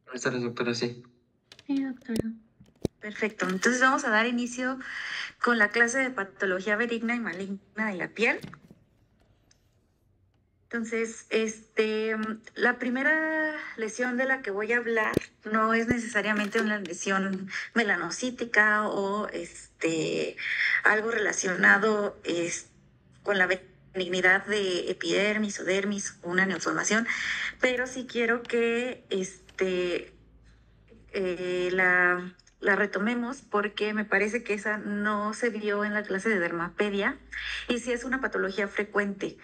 Buenas tardes, doctora, sí. Sí, doctora. Perfecto. Entonces vamos a dar inicio con la clase de patología benigna y maligna de la piel. Entonces, la primera lesión de la que voy a hablar no es necesariamente una lesión melanocítica o algo relacionado con la benignidad de epidermis o dermis o una neoformación, pero sí quiero que la retomemos porque me parece que esa no se vio en la clase de dermapedia y sí es una patología frecuente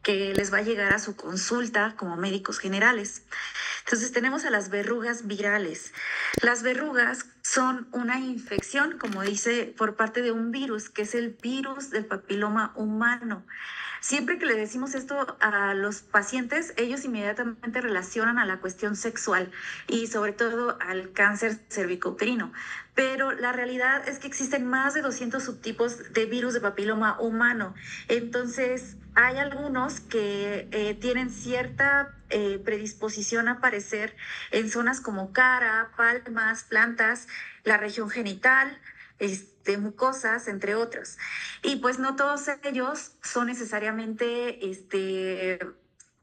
que les va a llegar a su consulta como médicos generales. Entonces tenemos a las verrugas virales. Las verrugas son una infección, como dice, por parte de un virus, que es el virus del papiloma humano. Siempre que le decimos esto a los pacientes, ellos inmediatamente relacionan a la cuestión sexual y sobre todo al cáncer cervicouterino. Pero la realidad es que existen más de 200 subtipos de virus de papiloma humano. Entonces, hay algunos que tienen cierta predisposición a aparecer en zonas como cara, palmas, plantas, la región genital, mucosas, entre otros. Y pues no todos ellos son necesariamente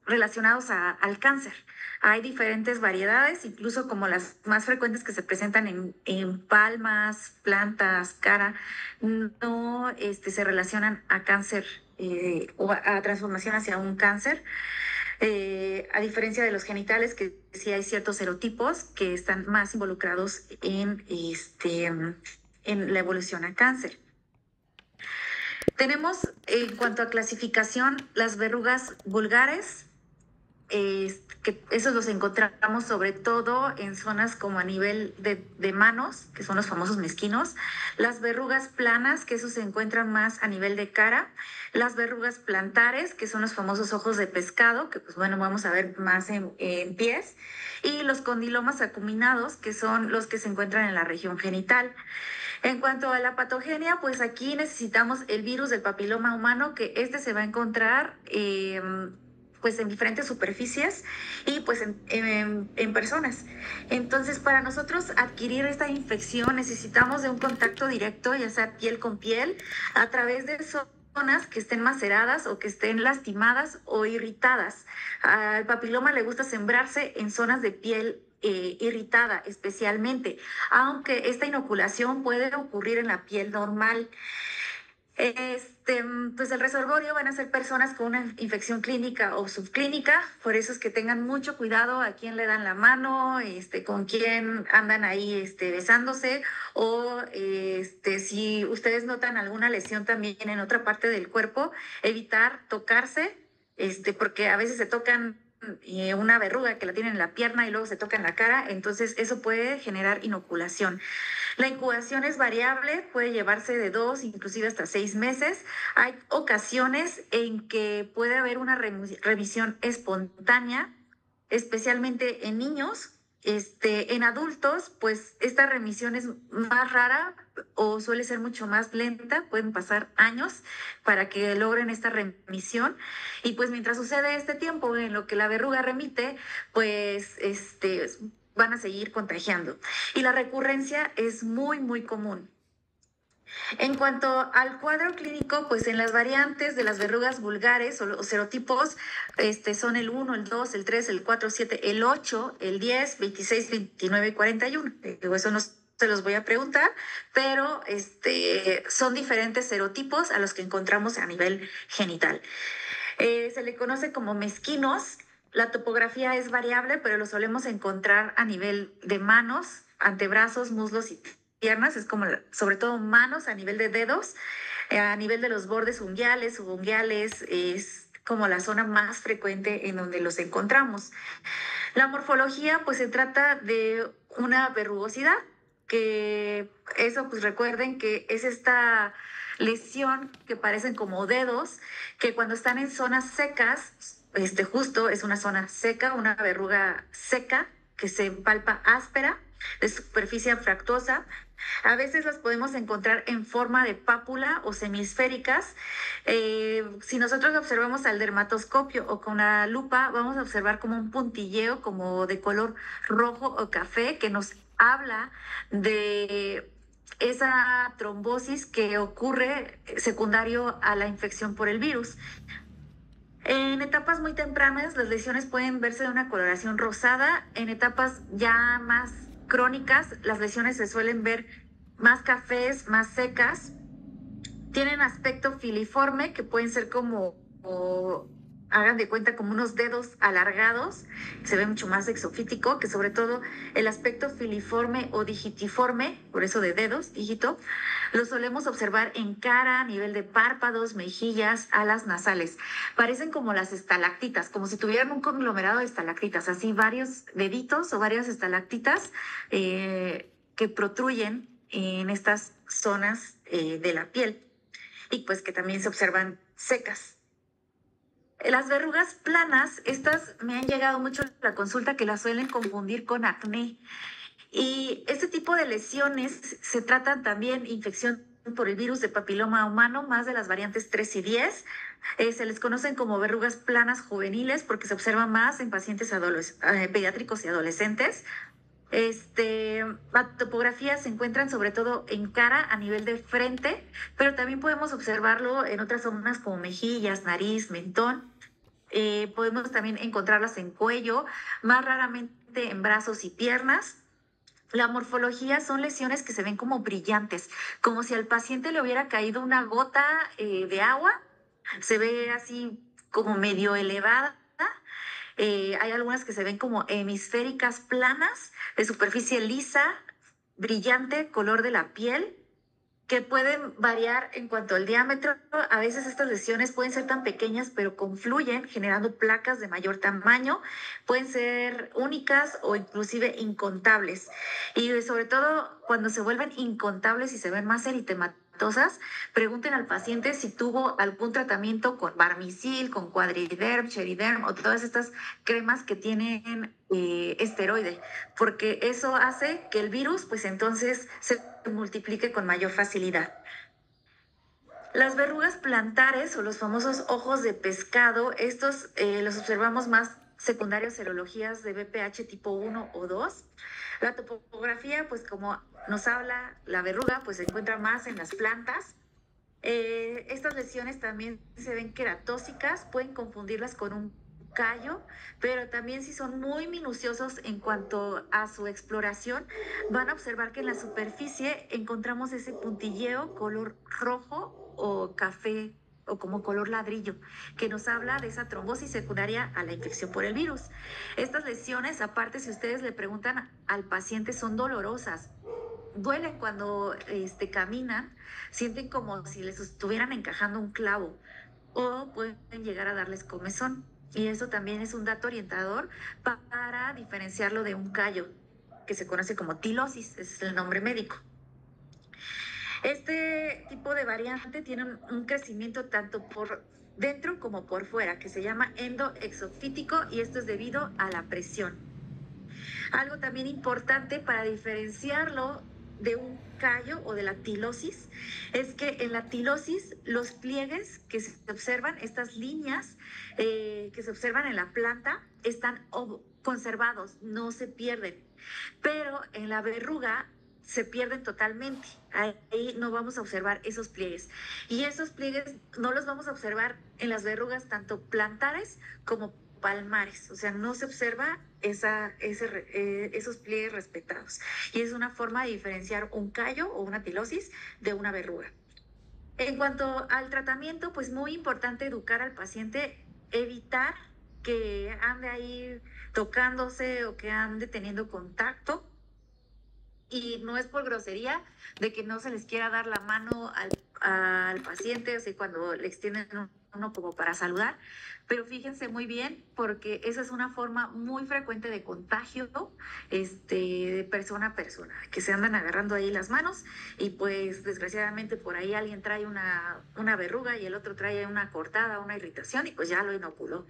relacionados al cáncer. Hay diferentes variedades, incluso como las más frecuentes que se presentan en palmas, plantas, cara, no se relacionan a cáncer o a transformación hacia un cáncer. A diferencia de los genitales, que sí hay ciertos serotipos que están más involucrados en la evolución a cáncer. Tenemos en cuanto a clasificación las verrugas vulgares, que esos los encontramos sobre todo en zonas como a nivel de manos, que son los famosos mezquinos, las verrugas planas, que esos se encuentran más a nivel de cara, las verrugas plantares, que son los famosos ojos de pescado, que pues bueno, vamos a ver más en pies, y los condilomas acuminados, que son los que se encuentran en la región genital. En cuanto a la patogenia, pues aquí necesitamos el virus del papiloma humano, que se va a encontrar pues en diferentes superficies y pues en personas. Entonces, para nosotros adquirir esta infección necesitamos de un contacto directo, ya sea piel con piel, a través de zonas que estén maceradas o que estén lastimadas o irritadas. Al papiloma le gusta sembrarse en zonas de piel irritada especialmente, aunque esta inoculación puede ocurrir en la piel normal. Pues el reservorio van a ser personas con una infección clínica o subclínica, por eso es que tengan mucho cuidado a quién le dan la mano, con quién andan ahí besándose, o si ustedes notan alguna lesión también en otra parte del cuerpo, evitar tocarse, porque a veces se tocan una verruga que la tienen en la pierna y luego se toca en la cara, entonces eso puede generar inoculación. La incubación es variable, puede llevarse de 2, inclusive hasta 6 meses. Hay ocasiones en que puede haber una remisión espontánea, especialmente en niños. En adultos, pues esta remisión es más rara o suele ser mucho más lenta, pueden pasar años para que logren esta remisión. Y pues mientras sucede este tiempo en lo que la verruga remite, pues van a seguir contagiando. Y la recurrencia es muy, muy común. En cuanto al cuadro clínico, pues en las variantes de las verrugas vulgares o los serotipos, son el 1, el 2, el 3, el 4, 7, el 8, el 10, 26, 29 y 41. Eso no se los voy a preguntar, pero son diferentes serotipos a los que encontramos a nivel genital. Se le conoce como mezquinos. La topografía es variable, pero lo solemos encontrar a nivel de manos, antebrazos, muslos y piernas. Es como, sobre todo, manos a nivel de dedos. A nivel de los bordes unguiales, subunguiales, es como la zona más frecuente en donde los encontramos. La morfología, pues se trata de una verrugosidad, que eso, pues recuerden que es esta lesión que parecen como dedos, que cuando están en zonas secas, justo es una zona seca, una verruga seca que se palpa áspera. de superficie anfractuosa. A veces las podemos encontrar en forma de pápula o semisféricas. Si nosotros observamos al dermatoscopio o con la lupa, vamos a observar como un puntilleo como de color rojo o café que nos habla de esa trombosis que ocurre secundario a la infección por el virus. En etapas muy tempranas, las lesiones pueden verse de una coloración rosada. En etapas ya más crónicas, las lesiones se suelen ver más cafés, más secas. Tienen aspecto filiforme, que pueden ser como, hagan de cuenta, como unos dedos alargados. Se ve mucho más exofítico, que sobre todo el aspecto filiforme o digitiforme, por eso de dedos, dígito, lo solemos observar en cara, a nivel de párpados, mejillas, alas nasales. Parecen como las estalactitas, como si tuvieran un conglomerado de estalactitas, así varios deditos o varias estalactitas que protruyen en estas zonas de la piel y pues que también se observan secas. Las verrugas planas, estas me han llegado mucho a la consulta que las suelen confundir con acné. Y este tipo de lesiones se tratan también infección por el virus de papiloma humano, más de las variantes 3 y 10. Se les conocen como verrugas planas juveniles porque se observan más en pacientes pediátricos y adolescentes. La topografía se encuentran sobre todo en cara a nivel de frente, pero también podemos observarlo en otras zonas como mejillas, nariz, mentón. Podemos también encontrarlas en cuello, más raramente en brazos y piernas. La morfología son lesiones que se ven como brillantes, como si al paciente le hubiera caído una gota de agua. Se ve así como medio elevada. Hay algunas que se ven como hemisféricas planas, de superficie lisa, brillante, color de la piel, que pueden variar en cuanto al diámetro. A veces estas lesiones pueden ser tan pequeñas, pero confluyen, generando placas de mayor tamaño. Pueden ser únicas o inclusive incontables. Y sobre todo cuando se vuelven incontables y se ven más eritematosas, pregunten al paciente si tuvo algún tratamiento con Barmicil, con Quadriderm, Cheriderm o todas estas cremas que tienen esteroide, porque eso hace que el virus pues entonces se multiplique con mayor facilidad. Las verrugas plantares o los famosos ojos de pescado, estos los observamos más secundarios serologías de BPH tipo 1 o 2. La topografía, pues como nos habla la verruga, pues se encuentra más en las plantas. Estas lesiones también se ven queratóxicas, pueden confundirlas con un callo, pero también si son muy minuciosos en cuanto a su exploración, van a observar que en la superficie encontramos ese puntilleo color rojo o café o como color ladrillo, que nos habla de esa trombosis secundaria a la infección por el virus. Estas lesiones, aparte, si ustedes le preguntan al paciente, son dolorosas. Duelen cuando caminan, sienten como si les estuvieran encajando un clavo o pueden llegar a darles comezón. Y eso también es un dato orientador para diferenciarlo de un callo, que se conoce como tilosis, ese es el nombre médico. Este tipo de variante tiene un crecimiento tanto por dentro como por fuera, que se llama endoexofítico, y esto es debido a la presión. Algo también importante para diferenciarlo de un callo o de la tilosis es que en la tilosis los pliegues que se observan, estas líneas que se observan en la planta, están conservados, no se pierden. Pero en la verruga se pierden totalmente. Ahí no vamos a observar esos pliegues. Y esos pliegues no los vamos a observar en las verrugas tanto plantares como palmares. O sea, no se observa esos pliegues respetados. Y es una forma de diferenciar un callo o una tilosis de una verruga. En cuanto al tratamiento, pues muy importante educar al paciente, evitar que ande ahí tocándose o que ande teniendo contacto. Y no es por grosería de que no se les quiera dar la mano al paciente, o sea, cuando le extienden uno como para saludar, pero fíjense muy bien porque esa es una forma muy frecuente de contagio, de persona a persona, que se andan agarrando ahí las manos y pues desgraciadamente por ahí alguien trae una verruga y el otro trae una cortada, una irritación y pues ya lo inoculó.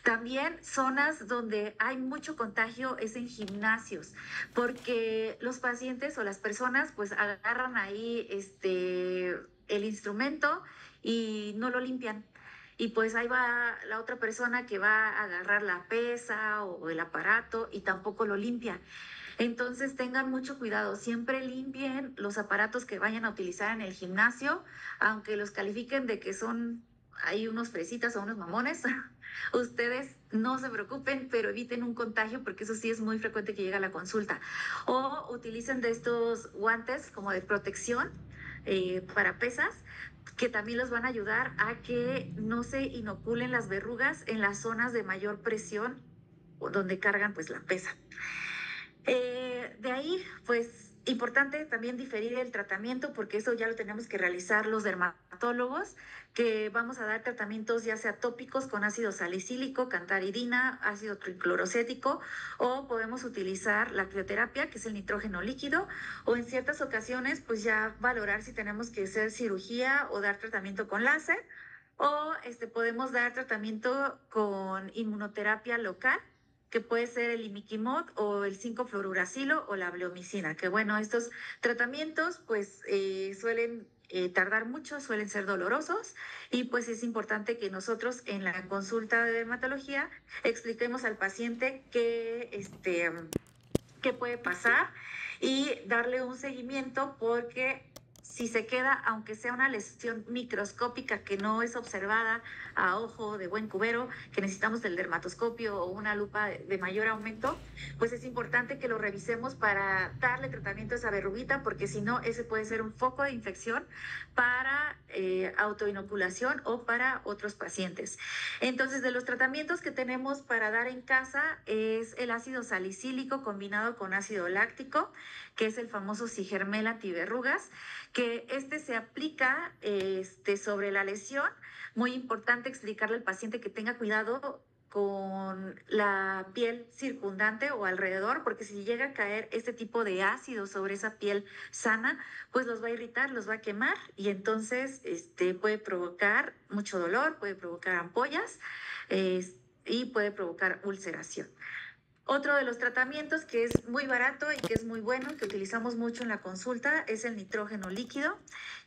También zonas donde hay mucho contagio es en gimnasios, porque los pacientes o las personas pues agarran ahí el instrumento y no lo limpian. Y pues ahí va la otra persona que va a agarrar la pesa o el aparato y tampoco lo limpia. Entonces tengan mucho cuidado, siempre limpien los aparatos que vayan a utilizar en el gimnasio, aunque los califiquen de que son hay unos fresitas o unos mamones. Ustedes no se preocupen, pero eviten un contagio porque eso sí es muy frecuente que llegue a la consulta. O utilicen de estos guantes como de protección para pesas que también los van a ayudar a que no se inoculen las verrugas en las zonas de mayor presión o donde cargan pues la pesa. De ahí, pues, importante también diferir el tratamiento, porque eso ya lo tenemos que realizar los dermatólogos, que vamos a dar tratamientos ya sea tópicos con ácido salicílico, cantaridina, ácido triclorocético, o podemos utilizar la crioterapia, que es el nitrógeno líquido, o en ciertas ocasiones, pues ya valorar si tenemos que hacer cirugía o dar tratamiento con láser, o podemos dar tratamiento con inmunoterapia local que puede ser el imiquimod o el 5-fluoruracilo o la bleomicina, que bueno, estos tratamientos pues suelen tardar mucho, suelen ser dolorosos y pues es importante que nosotros en la consulta de dermatología expliquemos al paciente qué puede pasar y darle un seguimiento porque si se queda, aunque sea una lesión microscópica que no es observada a ojo de buen cubero, que necesitamos del dermatoscopio o una lupa de mayor aumento, pues es importante que lo revisemos para darle tratamiento a esa verruguita, porque si no, ese puede ser un foco de infección para autoinoculación o para otros pacientes. Entonces, de los tratamientos que tenemos para dar en casa es el ácido salicílico combinado con ácido láctico, que es el famoso Sigermel antiverrugas, que se aplica sobre la lesión. Muy importante explicarle al paciente que tenga cuidado con la piel circundante o alrededor, porque si llega a caer este tipo de ácido sobre esa piel sana, pues los va a irritar, los va a quemar y entonces puede provocar mucho dolor, puede provocar ampollas y puede provocar ulceración. Otro de los tratamientos que es muy barato y que es muy bueno, que utilizamos mucho en la consulta, es el nitrógeno líquido,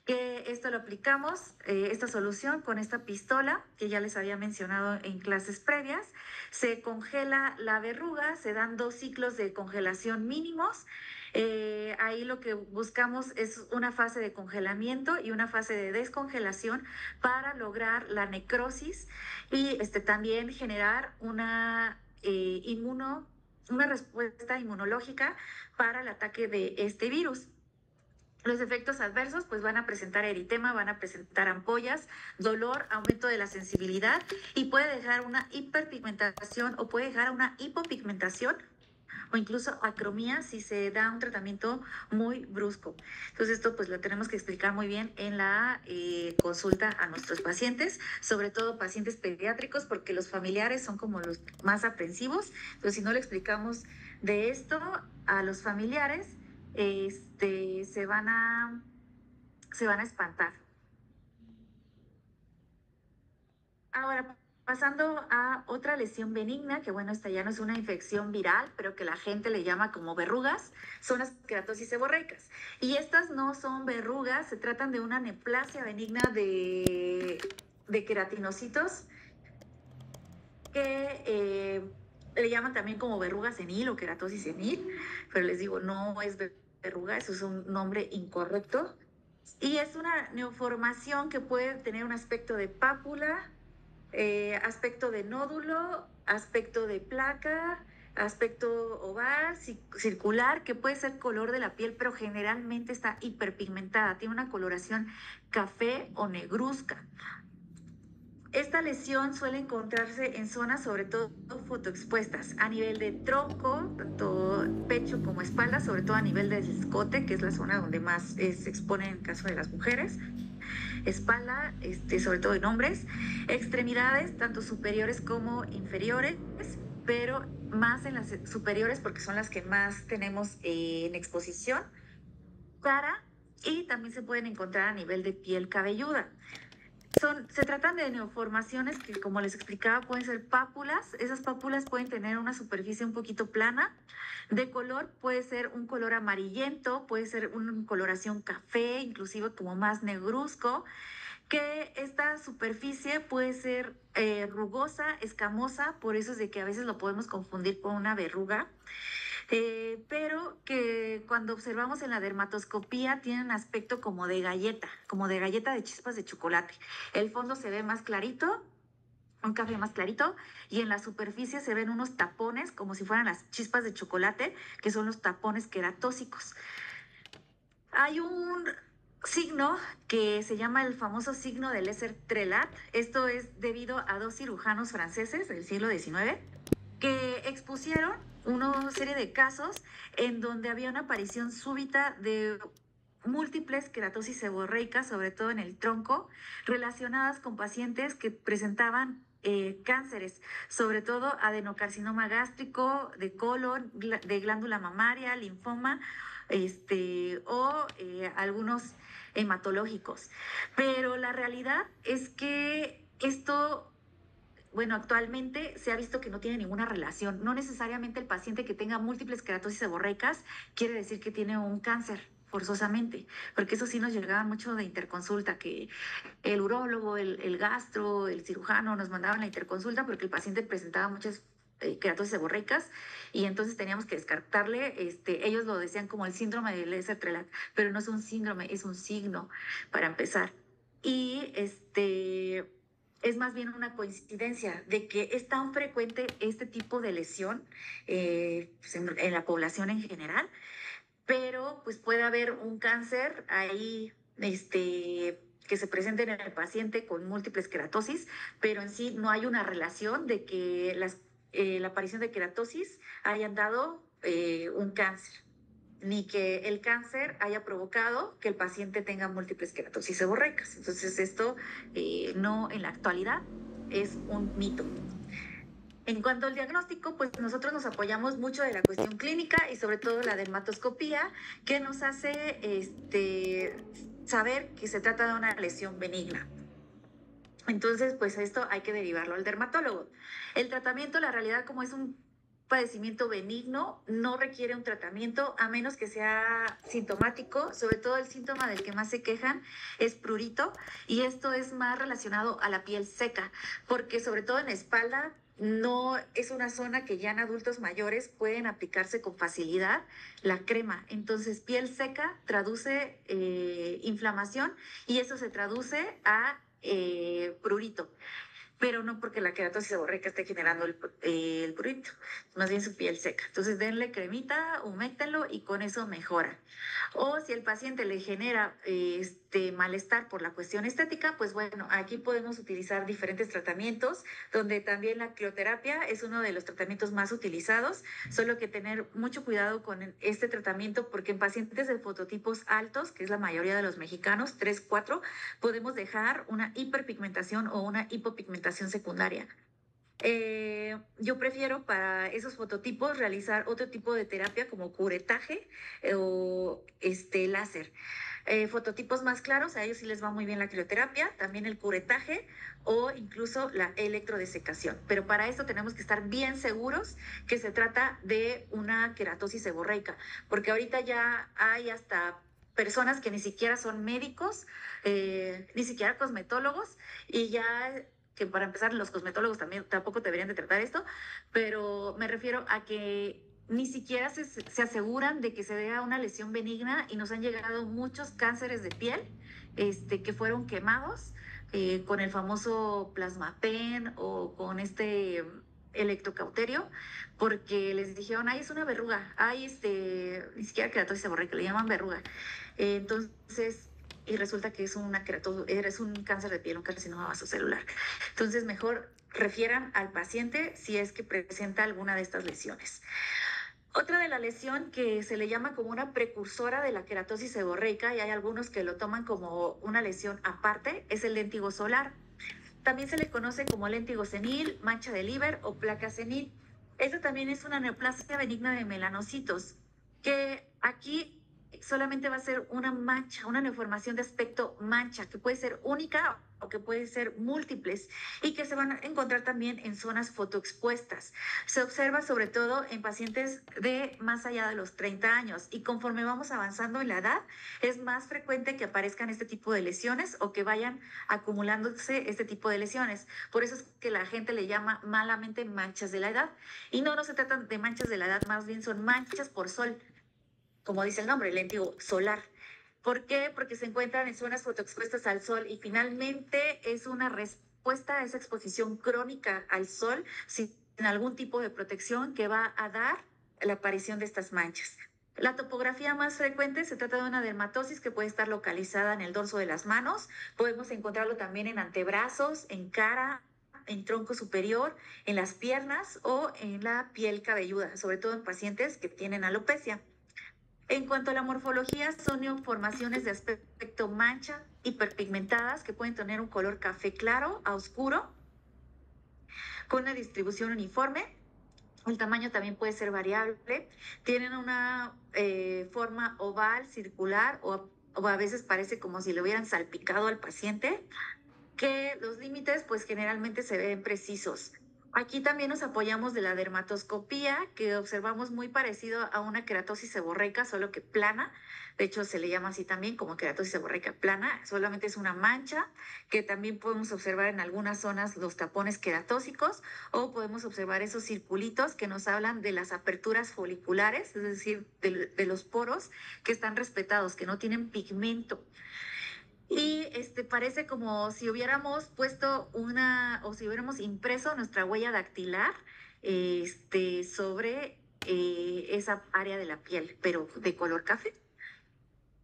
que esto lo aplicamos, esta solución con esta pistola que ya les había mencionado en clases previas. Se congela la verruga, se dan 2 ciclos de congelación mínimos. Ahí lo que buscamos es una fase de congelamiento y una fase de descongelación para lograr la necrosis y también generar una una respuesta inmunológica para el ataque de este virus. Los efectos adversos pues van a presentar eritema, van a presentar ampollas, dolor, aumento de la sensibilidad y puede dejar una hiperpigmentación o puede dejar una hipopigmentación o incluso acromía si se da un tratamiento muy brusco. Entonces esto pues lo tenemos que explicar muy bien en la consulta a nuestros pacientes, sobre todo pacientes pediátricos, porque los familiares son como los más aprensivos. Entonces si no le explicamos de esto a los familiares, se van a espantar. Ahora, pasando a otra lesión benigna, que bueno, esta ya no es una infección viral, pero que la gente le llama como verrugas, son las queratosis seborreicas. Y estas no son verrugas, se tratan de una neoplasia benigna de queratinocitos que le llaman también como verruga senil o queratosis senil, pero les digo, no es verruga, eso es un nombre incorrecto. Y es una neoformación que puede tener un aspecto de pápula, aspecto de nódulo, aspecto de placa, aspecto oval, circular, que puede ser color de la piel, pero generalmente está hiperpigmentada, tiene una coloración café o negruzca. Esta lesión suele encontrarse en zonas sobre todo fotoexpuestas, a nivel de tronco, tanto pecho como espalda, sobre todo a nivel del escote, que es la zona donde más se expone en el caso de las mujeres. espalda, sobre todo en hombres, extremidades, tanto superiores como inferiores, pero más en las superiores porque son las que más tenemos en exposición, cara, y también se pueden encontrar a nivel de piel cabelluda. Se tratan de neoformaciones que, como les explicaba, pueden ser pápulas. Esas pápulas pueden tener una superficie un poquito plana. De color puede ser un color amarillento, puede ser una coloración café, inclusive como más negruzco, que esta superficie puede ser rugosa, escamosa, por eso es de que a veces lo podemos confundir con una verruga. Pero que cuando observamos en la dermatoscopía tienen aspecto como de galleta de chispas de chocolate. El fondo se ve más clarito, un café más clarito, y en la superficie se ven unos tapones como si fueran las chispas de chocolate, que son los tapones queratóxicos. Hay un signo que se llama el famoso signo de Lesser-Trelat. Esto es debido a dos cirujanos franceses del siglo XIX que expusieron una serie de casos en donde había una aparición súbita de múltiples queratosis seborreicas, sobre todo en el tronco, relacionadas con pacientes que presentaban cánceres, sobre todo adenocarcinoma gástrico, de colon, de glándula mamaria, linfoma, o algunos hematológicos. Pero la realidad es que esto, bueno, actualmente se ha visto que no tiene ninguna relación. No necesariamente el paciente que tenga múltiples queratosis seborreicas quiere decir que tiene un cáncer, forzosamente, porque eso sí nos llegaba mucho de interconsulta, que el urólogo, el gastro, el cirujano nos mandaban la interconsulta porque el paciente presentaba muchas queratosis seborreicas y entonces teníamos que descartarle, ellos lo decían como el síndrome de Lesser-Trelat, pero no es un síndrome, es un signo para empezar. Y es más bien una coincidencia de que es tan frecuente este tipo de lesión pues en la población en general, pero pues puede haber un cáncer ahí, que se presente en el paciente con múltiples queratosis, pero en sí no hay una relación de que la aparición de queratosis hayan dado un cáncer, ni que el cáncer haya provocado que el paciente tenga múltiples queratosis seborreicas. Entonces esto no, en la actualidad, es un mito. En cuanto al diagnóstico, pues nosotros nos apoyamos mucho de la cuestión clínica y sobre todo la dermatoscopía, que nos hace saber que se trata de una lesión benigna. Entonces, pues esto hay que derivarlo al dermatólogo. El tratamiento, la realidad, como es un padecimiento benigno, no requiere un tratamiento a menos que sea sintomático. Sobre todo el síntoma del que más se quejan es prurito, y esto es más relacionado a la piel seca, porque sobre todo en espalda no es una zona que ya en adultos mayores pueden aplicarse con facilidad la crema. Entonces, piel seca traduce inflamación, y eso se traduce a prurito, pero no porque la queratosis seborreica esté generando el prurito, más bien su piel seca. Entonces denle cremita, huméctenlo y con eso mejora. O si el paciente le genera malestar por la cuestión estética, pues bueno, aquí podemos utilizar diferentes tratamientos, donde también la crioterapia es uno de los tratamientos más utilizados, solo que tener mucho cuidado con este tratamiento porque en pacientes de fototipos altos, que es la mayoría de los mexicanos, 3, 4, podemos dejar una hiperpigmentación o una hipopigmentación secundaria. Yo prefiero para esos fototipos realizar otro tipo de terapia como curetaje o láser. Fototipos más claros, a ellos sí les va muy bien la crioterapia, también el curetaje o incluso la electrodesecación. Pero para esto tenemos que estar bien seguros que se trata de una queratosis seborreica, porque ahorita ya hay hasta personas que ni siquiera son médicos, ni siquiera cosmetólogos, y ya que para empezar los cosmetólogos también tampoco deberían de tratar esto, pero me refiero a que ni siquiera se aseguran de que se vea una lesión benigna, y nos han llegado muchos cánceres de piel que fueron quemados con el famoso plasmapen o con electrocauterio, porque les dijeron, ay, es una verruga, ay, ni siquiera queratosis seborreica, le llaman verruga. Entonces, y resulta que es es un cáncer de piel, un carcinoma vasocelular. Entonces, mejor refieran al paciente si es que presenta alguna de estas lesiones. Otra de la lesión que se le llama como una precursora de la queratosis seborreica, y hay algunos que lo toman como una lesión aparte, es el léntigo solar. También se le conoce como léntigo senil, mancha de Leber o placa senil. Esta también es una neoplasia benigna de melanocitos, que aquí solamente va a ser una mancha, una neoformación de aspecto mancha, que puede ser única o que puede ser múltiples y que se van a encontrar también en zonas fotoexpuestas. Se observa sobre todo en pacientes de más allá de los 30 años y conforme vamos avanzando en la edad, es más frecuente que aparezcan este tipo de lesiones o que vayan acumulándose este tipo de lesiones. Por eso es que la gente le llama malamente manchas de la edad. Y no se tratan de manchas de la edad, más bien son manchas por sol, como dice el nombre, léntigo solar. ¿Por qué? Porque se encuentran en zonas fotoexpuestas al sol y finalmente es una respuesta a esa exposición crónica al sol sin algún tipo de protección que va a dar la aparición de estas manchas. La topografía más frecuente se trata de una dermatosis que puede estar localizada en el dorso de las manos. Podemos encontrarlo también en antebrazos, en cara, en tronco superior, en las piernas o en la piel cabelluda, sobre todo en pacientes que tienen alopecia. En cuanto a la morfología, son neoformaciones de aspecto mancha hiperpigmentadas que pueden tener un color café claro a oscuro, con una distribución uniforme. El tamaño también puede ser variable. Tienen una forma oval, circular o a veces parece como si le hubieran salpicado al paciente, que los límites pues generalmente se ven precisos. Aquí también nos apoyamos de la dermatoscopía, que observamos muy parecido a una queratosis seborreica, solo que plana. De hecho, se le llama así también como queratosis seborreica plana. Solamente es una mancha que también podemos observar en algunas zonas los tapones queratósicos o podemos observar esos circulitos que nos hablan de las aperturas foliculares, es decir, de los poros que están respetados, que no tienen pigmento. Y parece como si hubiéramos puesto una, o si hubiéramos impreso nuestra huella dactilar sobre esa área de la piel, pero de color café.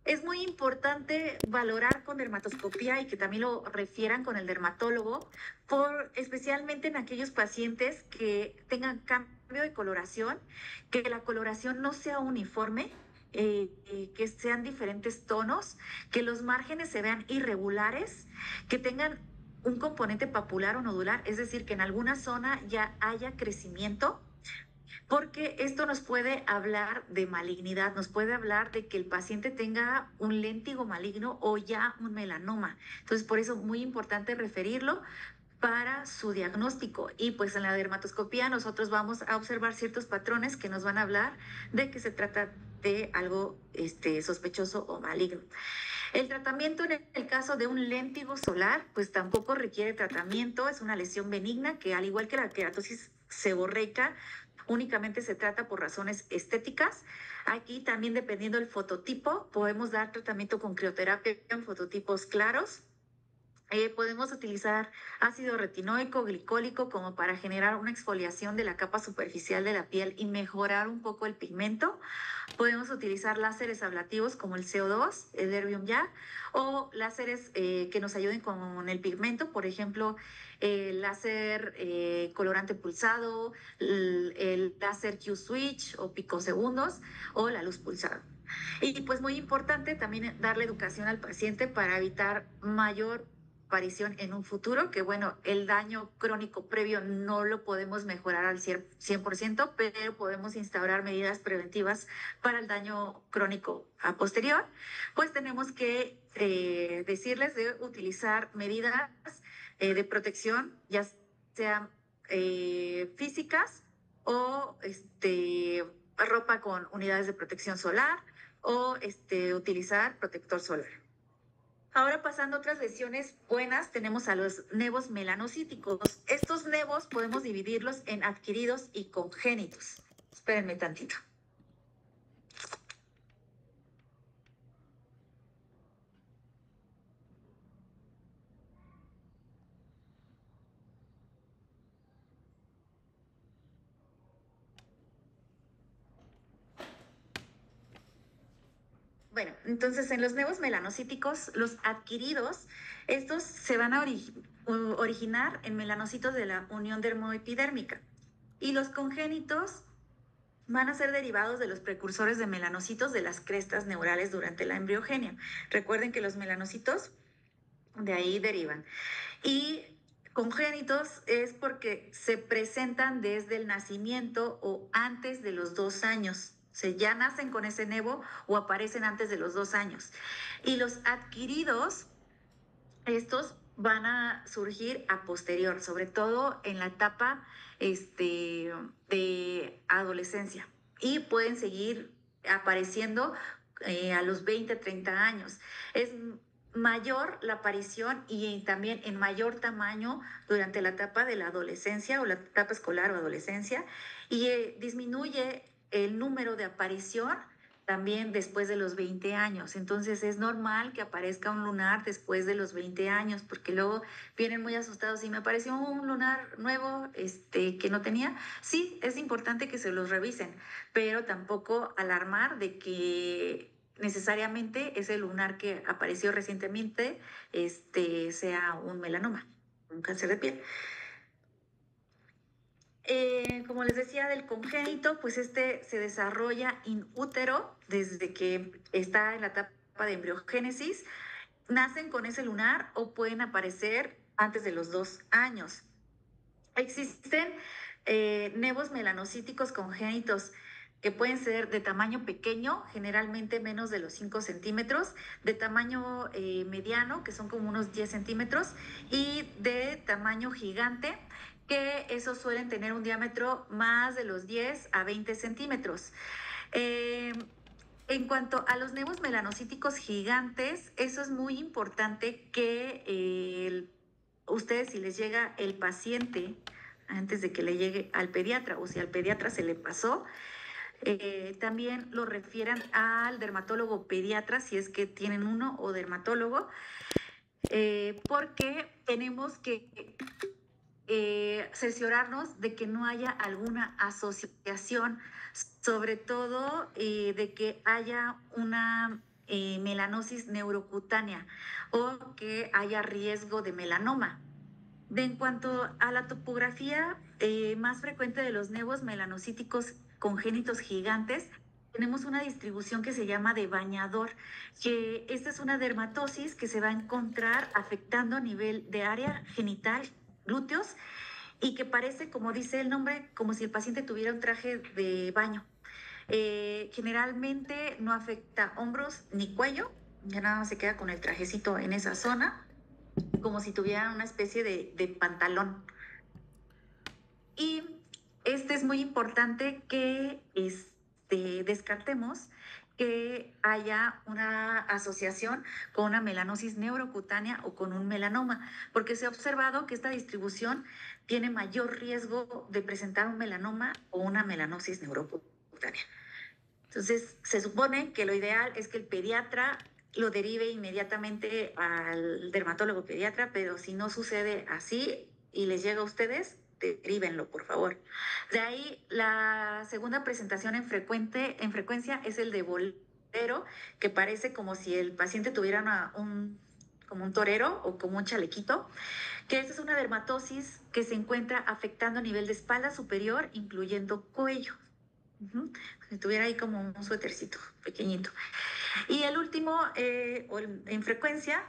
Es muy importante valorar con dermatoscopía y que también lo refieran con el dermatólogo, especialmente en aquellos pacientes que tengan cambio de coloración, que la coloración no sea uniforme, que sean diferentes tonos, que los márgenes se vean irregulares, que tengan un componente papular o nodular, es decir, que en alguna zona ya haya crecimiento, porque esto nos puede hablar de malignidad, nos puede hablar de que el paciente tenga un léntigo maligno o ya un melanoma. Entonces, por eso muy importante referirlo para su diagnóstico. Y pues en la dermatoscopía nosotros vamos a observar ciertos patrones que nos van a hablar de que se trata de algo sospechoso o maligno. El tratamiento en el caso de un léntigo solar, pues tampoco requiere tratamiento, es una lesión benigna que al igual que la queratosis seborreica, únicamente se trata por razones estéticas. Aquí también dependiendo del fototipo, podemos dar tratamiento con crioterapia en fototipos claros. Podemos utilizar ácido retinoico, glicólico como para generar una exfoliación de la capa superficial de la piel y mejorar un poco el pigmento. Podemos utilizar láseres ablativos como el CO2, el Erbium YAG, o láseres que nos ayuden con el pigmento, por ejemplo, el láser colorante pulsado, el láser Q-switch o picosegundos o la luz pulsada. Y pues muy importante también darle educación al paciente para evitar mayor aparición en un futuro, que bueno, el daño crónico previo no lo podemos mejorar al 100%, pero podemos instaurar medidas preventivas para el daño crónico a posterior. Pues tenemos que decirles de utilizar medidas de protección, ya sean físicas o ropa con unidades de protección solar o utilizar protector solar. Ahora pasando a otras lesiones buenas, tenemos a los nevos melanocíticos. Estos nevos podemos dividirlos en adquiridos y congénitos. Espérenme tantito. Bueno, entonces en los nevos melanocíticos, los adquiridos, estos se van a originar en melanocitos de la unión dermoepidérmica. Y los congénitos van a ser derivados de los precursores de melanocitos de las crestas neurales durante la embriogenia. Recuerden que los melanocitos de ahí derivan. Y congénitos es porque se presentan desde el nacimiento o antes de los 2 años. O sea, ya nacen con ese nevo o aparecen antes de los 2 años. Y los adquiridos, estos van a surgir a posterior, sobre todo en la etapa de adolescencia. Y pueden seguir apareciendo a los 20, 30 años. Es mayor la aparición y también en mayor tamaño durante la etapa de la adolescencia o la etapa escolar o adolescencia, y disminuye el número de aparición también después de los 20 años. Entonces es normal que aparezca un lunar después de los 20 años, porque luego vienen muy asustados y me apareció un lunar nuevo que no tenía. Sí, es importante que se los revisen, pero tampoco alarmar de que necesariamente ese lunar que apareció recientemente sea un melanoma, un cáncer de piel. Como les decía, del congénito, pues se desarrolla in útero desde que está en la etapa de embriogénesis. Nacen con ese lunar o pueden aparecer antes de los 2 años. Existen nevos melanocíticos congénitos que pueden ser de tamaño pequeño, generalmente menos de los 5 centímetros, de tamaño mediano, que son como unos 10 centímetros, y de tamaño gigante, que esos suelen tener un diámetro más de los 10 a 20 centímetros. En cuanto a los nevos melanocíticos gigantes, eso es muy importante que ustedes, si les llega el paciente antes de que le llegue al pediatra o si al pediatra se le pasó, también lo refieran al dermatólogo pediatra si es que tienen uno o dermatólogo, porque tenemos que cerciorarnos de que no haya alguna asociación, sobre todo de que haya una melanosis neurocutánea o que haya riesgo de melanoma. En cuanto a la topografía más frecuente de los nevos melanocíticos congénitos gigantes, tenemos una distribución que se llama de bañador, que esta es una dermatosis que se va a encontrar afectando a nivel de área genital, glúteos, y que parece, como dice el nombre, como si el paciente tuviera un traje de baño. Generalmente no afecta hombros ni cuello, ya nada más se queda con el trajecito en esa zona, como si tuvieran una especie de pantalón. Y es muy importante que descartemos que haya una asociación con una melanosis neurocutánea o con un melanoma, porque se ha observado que esta distribución tiene mayor riesgo de presentar un melanoma o una melanosis neurocutánea. Entonces, se supone que lo ideal es que el pediatra lo derive inmediatamente al dermatólogo pediatra, pero si no sucede así y les llega a ustedes, derívenlo, por favor. De ahí, la segunda presentación en frecuencia es el de bolero, que parece como si el paciente tuviera como un torero o como un chalequito, que esta es una dermatosis que se encuentra afectando a nivel de espalda superior, incluyendo cuello. Si tuviera ahí como un suétercito pequeñito. Y el último, en frecuencia,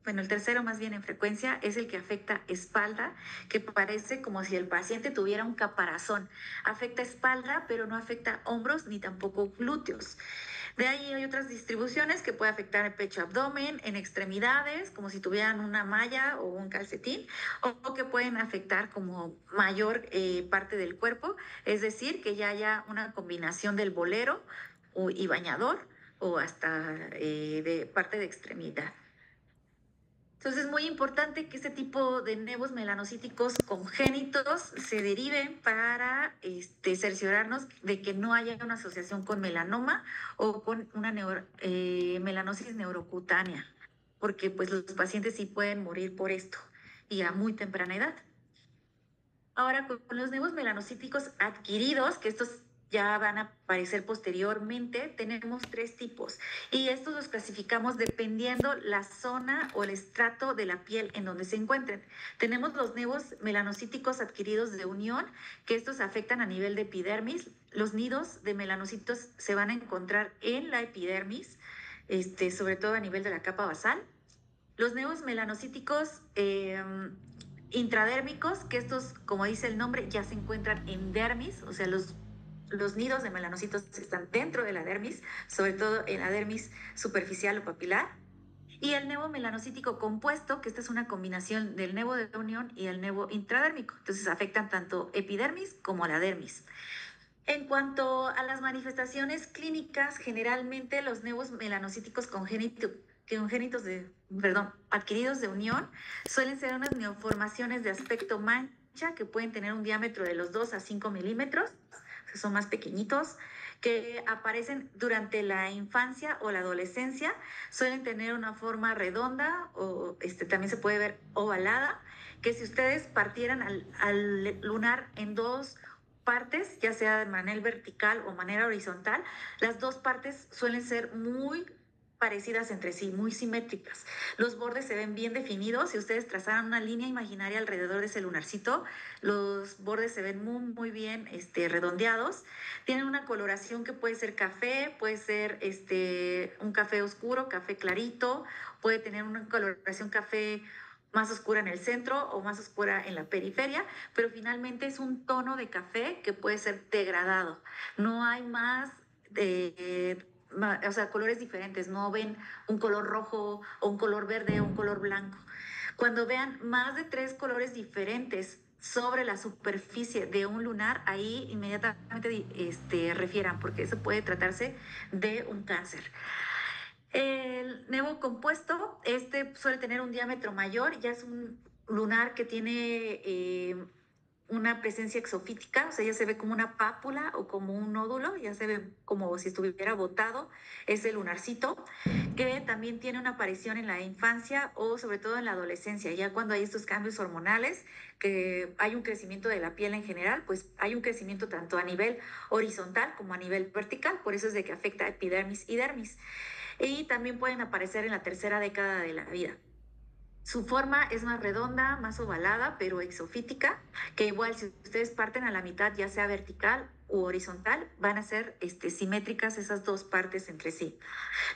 bueno, el tercero más bien en frecuencia, es el que afecta espalda, que parece como si el paciente tuviera un caparazón. Afecta espalda, pero no afecta hombros ni tampoco glúteos. De ahí hay otras distribuciones que puede afectar el pecho, abdomen, en extremidades, como si tuvieran una malla o un calcetín, o que pueden afectar como mayor parte del cuerpo, es decir, que ya haya una combinación del bolero y bañador o hasta de parte de extremidad. Entonces es muy importante que este tipo de nevos melanocíticos congénitos se deriven para cerciorarnos de que no haya una asociación con melanoma o con una melanosis neurocutánea, porque pues los pacientes sí pueden morir por esto y a muy temprana edad. Ahora, con los nevos melanocíticos adquiridos, que estos ya van a aparecer posteriormente, tenemos 3 tipos y estos los clasificamos dependiendo la zona o el estrato de la piel en donde se encuentren. Tenemos los nevos melanocíticos adquiridos de unión, que estos afectan a nivel de epidermis. Los nidos de melanocitos se van a encontrar en la epidermis, sobre todo a nivel de la capa basal. Los nevos melanocíticos intradérmicos, que estos, como dice el nombre, ya se encuentran en dermis, o sea, los nidos de melanocitos están dentro de la dermis, sobre todo en la dermis superficial o papilar. Y el nevo melanocítico compuesto, que esta es una combinación del nevo de unión y el nevo intradérmico. Entonces afectan tanto epidermis como la dermis. En cuanto a las manifestaciones clínicas, generalmente los nevos melanocíticos adquiridos de unión suelen ser unas neoformaciones de aspecto mancha que pueden tener un diámetro de los 2 a 5 milímetros, que son más pequeñitos, que aparecen durante la infancia o la adolescencia, suelen tener una forma redonda o también se puede ver ovalada, que si ustedes partieran al lunar en 2 partes, ya sea de manera vertical o manera horizontal, las 2 partes suelen ser muy parecidas entre sí, muy simétricas. Los bordes se ven bien definidos. Si ustedes trazaran una línea imaginaria alrededor de ese lunarcito, los bordes se ven muy, muy bien redondeados. Tienen una coloración que puede ser café, puede ser un café oscuro, café clarito, puede tener una coloración café más oscura en el centro o más oscura en la periferia, pero finalmente es un tono de café que puede ser degradado. No hay más o sea, colores diferentes, no ven un color rojo o un color verde o un color blanco. Cuando vean más de 3 colores diferentes sobre la superficie de un lunar, ahí inmediatamente refieran, porque eso puede tratarse de un cáncer. El nevo compuesto, suele tener un diámetro mayor, ya es un lunar que tiene una presencia exofítica, o sea, ya se ve como una pápula o como un nódulo, ya se ve como si estuviera botado ese lunarcito, que también tiene una aparición en la infancia o sobre todo en la adolescencia, ya cuando hay estos cambios hormonales, que hay un crecimiento de la piel en general, pues hay un crecimiento tanto a nivel horizontal como a nivel vertical, por eso es de que afecta a epidermis y dermis. Y también pueden aparecer en la tercera década de la vida. Su forma es más redonda, más ovalada, pero exofítica, que igual si ustedes parten a la mitad, ya sea vertical u horizontal, van a ser simétricas esas 2 partes entre sí.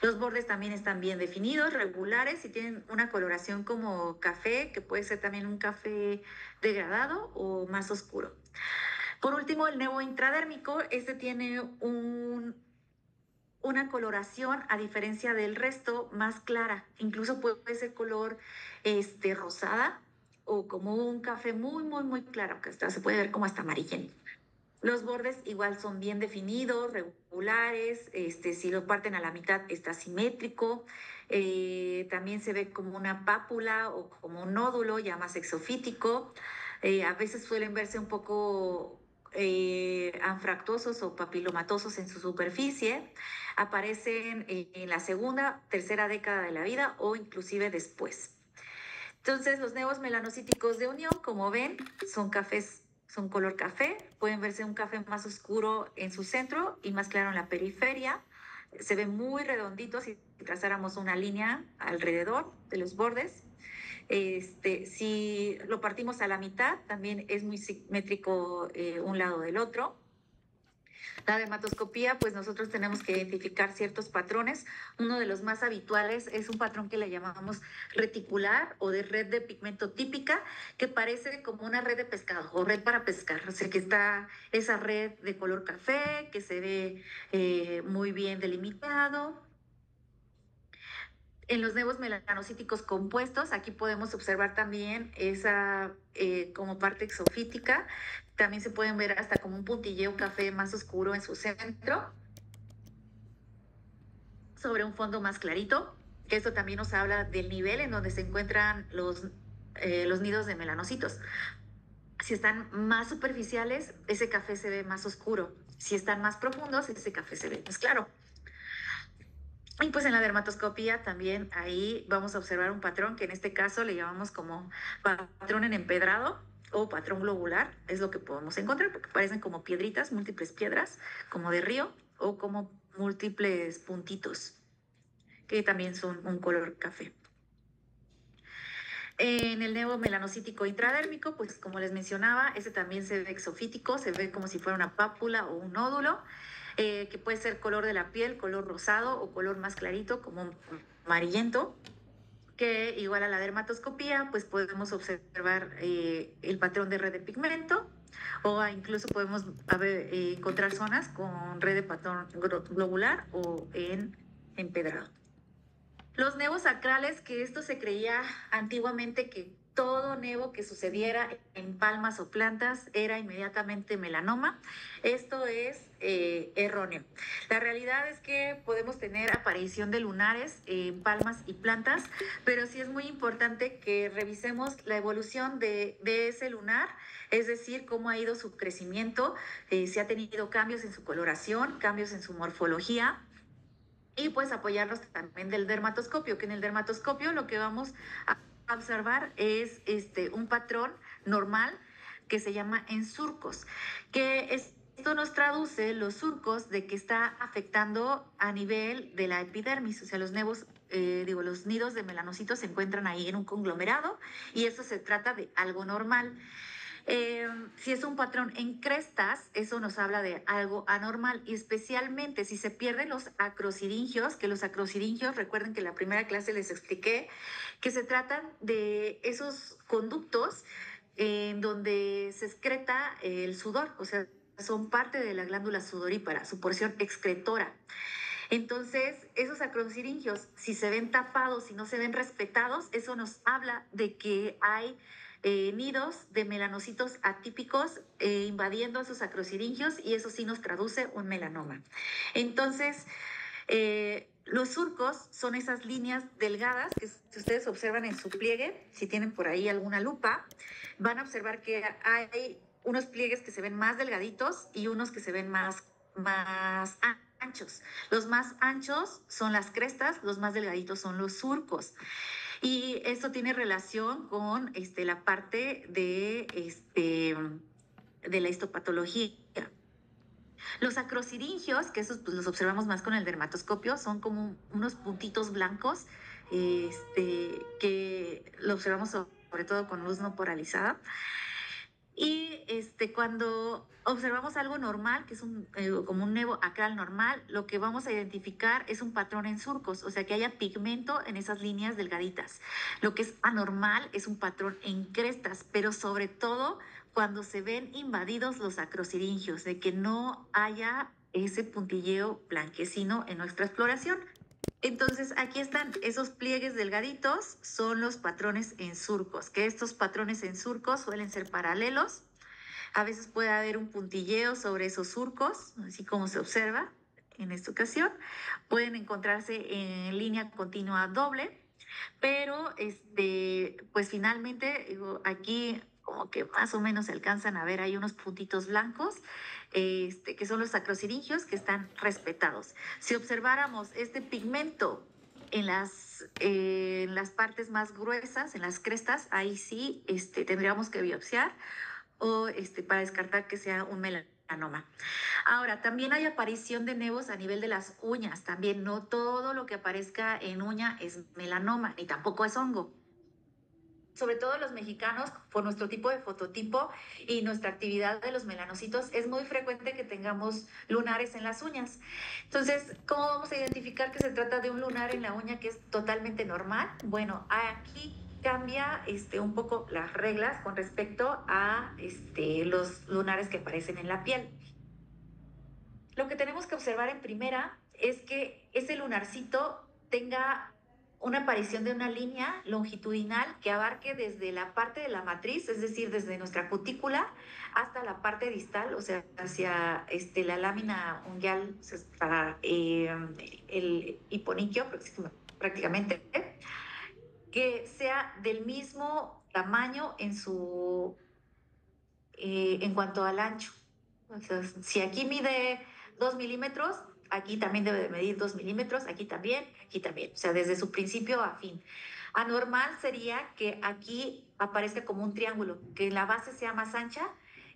Los bordes también están bien definidos, regulares y tienen una coloración como café, que puede ser también un café degradado o más oscuro. Por último, el nevo intradérmico, tiene una coloración, a diferencia del resto, más clara. Incluso puede ser color rosada o como un café muy, muy, muy claro, que hasta se puede ver como hasta amarillento. Los bordes igual son bien definidos, regulares, si lo parten a la mitad está simétrico, también se ve como una pápula o como un nódulo ya más exofítico, a veces suelen verse un poco anfractuosos o papilomatosos en su superficie, aparecen en la segunda, tercera década de la vida o inclusive después. Entonces, los nevos melanocíticos de unión, como ven, son cafés, son color café. Pueden verse un café más oscuro en su centro y más claro en la periferia. Se ven muy redonditos si trazáramos una línea alrededor de los bordes. Si lo partimos a la mitad, también es muy simétrico un lado del otro. La dermatoscopía, pues nosotros tenemos que identificar ciertos patrones. Uno de los más habituales es un patrón que le llamamos reticular o de red de pigmento típica, que parece como una red de pescado o red para pescar. O sea, que está esa red de color café, que se ve muy bien delimitado. En los nevos melanocíticos compuestos, aquí podemos observar también esa como parte exofítica. También se pueden ver hasta como un puntilleo café más oscuro en su centro, sobre un fondo más clarito, que esto también nos habla del nivel en donde se encuentran los nidos de melanocitos. Si están más superficiales, ese café se ve más oscuro. Si están más profundos, ese café se ve más claro. Y pues en la dermatoscopía también ahí vamos a observar un patrón que en este caso le llamamos como patrón en empedrado, o patrón globular, es lo que podemos encontrar, porque parecen como piedritas, múltiples piedras, como de río, o como múltiples puntitos, que también son un color café. En el nevo melanocítico intradérmico, pues como les mencionaba, ese también se ve exofítico, se ve como si fuera una pápula o un nódulo, que puede ser color de la piel, color rosado o color más clarito, como amarillento, que igual a la dermatoscopía, pues podemos observar el patrón de red de pigmento o incluso podemos encontrar zonas con red de patrón globular o en empedrado. Los nevos sacrales, que esto se creía antiguamente que todo nevo que sucediera en palmas o plantas era inmediatamente melanoma. Esto es erróneo. La realidad es que podemos tener aparición de lunares en palmas y plantas, pero sí es muy importante que revisemos la evolución de ese lunar, es decir, cómo ha ido su crecimiento, si ha tenido cambios en su coloración, cambios en su morfología, y pues apoyarnos también del dermatoscopio, que en el dermatoscopio lo que vamos a observar es un patrón normal que se llama en surcos, esto nos traduce los surcos de que está afectando a nivel de la epidermis, o sea, los nevos, los nidos de melanocitos se encuentran ahí en un conglomerado y eso se trata de algo normal. Si es un patrón en crestas, eso nos habla de algo anormal y especialmente si se pierden los acrosiringios, que los acrosiringios, recuerden que en la primera clase les expliqué que se tratan de esos conductos en donde se excreta el sudor, o sea, son parte de la glándula sudorípara, su porción excretora. Entonces, esos acrosiringios, si se ven tapados, si no se ven respetados, eso nos habla de que hay nidos de melanocitos atípicos invadiendo esos acrosiringios y eso sí nos traduce un melanoma. Entonces, los surcos son esas líneas delgadas que si ustedes observan en su pliegue, si tienen por ahí alguna lupa, van a observar que hay unos pliegues que se ven más delgaditos y unos que se ven más anchos. Los más anchos son las crestas, los más delgaditos son los surcos. Y esto tiene relación con la parte de la histopatología. Los acrosiringios, que esos pues, los observamos más con el dermatoscopio, son como unos puntitos blancos que lo observamos sobre todo con luz no polarizada. Y cuando observamos algo normal, que es como un nevo acral normal, lo que vamos a identificar es un patrón en surcos, o sea que haya pigmento en esas líneas delgaditas. Lo que es anormal es un patrón en crestas, pero sobre todo cuando se ven invadidos los acrosiringios, de que no haya ese puntilleo blanquecino en nuestra exploración. Entonces, aquí están esos pliegues delgaditos, son los patrones en surcos, que estos patrones en surcos suelen ser paralelos. A veces puede haber un puntilleo sobre esos surcos, así como se observa en esta ocasión. Pueden encontrarse en línea continua doble, pero pues finalmente aquí como que más o menos se alcanzan a ver ahí unos puntitos blancos, que son los acrosiringios que están respetados. Si observáramos este pigmento en las partes más gruesas, en las crestas, ahí sí tendríamos que biopsiar o para descartar que sea un melanoma. Ahora, también hay aparición de nevos a nivel de las uñas. También no todo lo que aparezca en uña es melanoma, ni tampoco es hongo. Sobre todo los mexicanos, por nuestro tipo de fototipo y nuestra actividad de los melanocitos, es muy frecuente que tengamos lunares en las uñas. Entonces, ¿cómo vamos a identificar que se trata de un lunar en la uña que es totalmente normal? Bueno, aquí cambia un poco las reglas con respecto a los lunares que aparecen en la piel. Lo que tenemos que observar en primera es que ese lunarcito tenga una aparición de una línea longitudinal que abarque desde la parte de la matriz, es decir, desde nuestra cutícula hasta la parte distal, o sea, hacia la lámina unguial, hasta el hiponiquio prácticamente, que sea del mismo tamaño en cuanto al ancho. O sea, si aquí mide 2 milímetros, aquí también debe de medir 2 milímetros, aquí también, o sea, desde su principio a fin. Anormal sería que aquí aparezca como un triángulo, que la base sea más ancha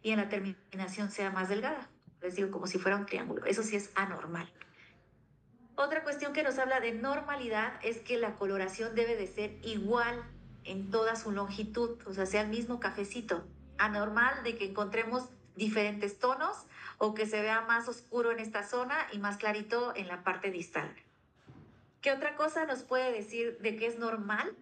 y en la terminación sea más delgada. Les digo, como si fuera un triángulo. Eso sí es anormal. Otra cuestión que nos habla de normalidad es que la coloración debe de ser igual en toda su longitud, o sea el mismo cafecito. Anormal de que encontremos diferentes tonos o que se vea más oscuro en esta zona y más clarito en la parte distal. ¿Qué otra cosa nos puede decir de que es normal?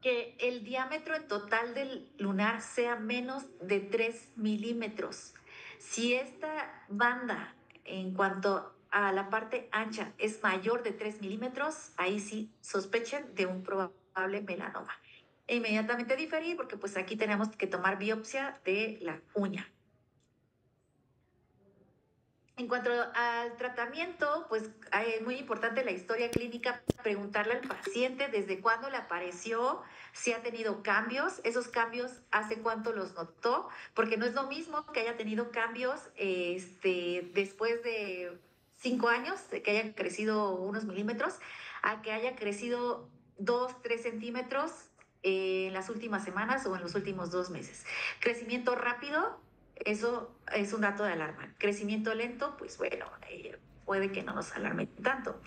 Que el diámetro en total del lunar sea menos de 3 milímetros. Si esta banda en cuanto a la parte ancha es mayor de 3 milímetros, ahí sí sospechen de un probable melanoma. E inmediatamente diferir porque pues aquí tenemos que tomar biopsia de la uña. En cuanto al tratamiento, pues es muy importante la historia clínica, preguntarle al paciente desde cuándo le apareció, si ha tenido cambios, esos cambios hace cuánto los notó, porque no es lo mismo que haya tenido cambios después de 5 años, de que haya crecido unos milímetros, a que haya crecido 2, 3 centímetros en las últimas semanas o en los últimos 2 meses. Crecimiento rápido, eso es un dato de alarma. Crecimiento lento, pues bueno, puede que no nos alarme tanto.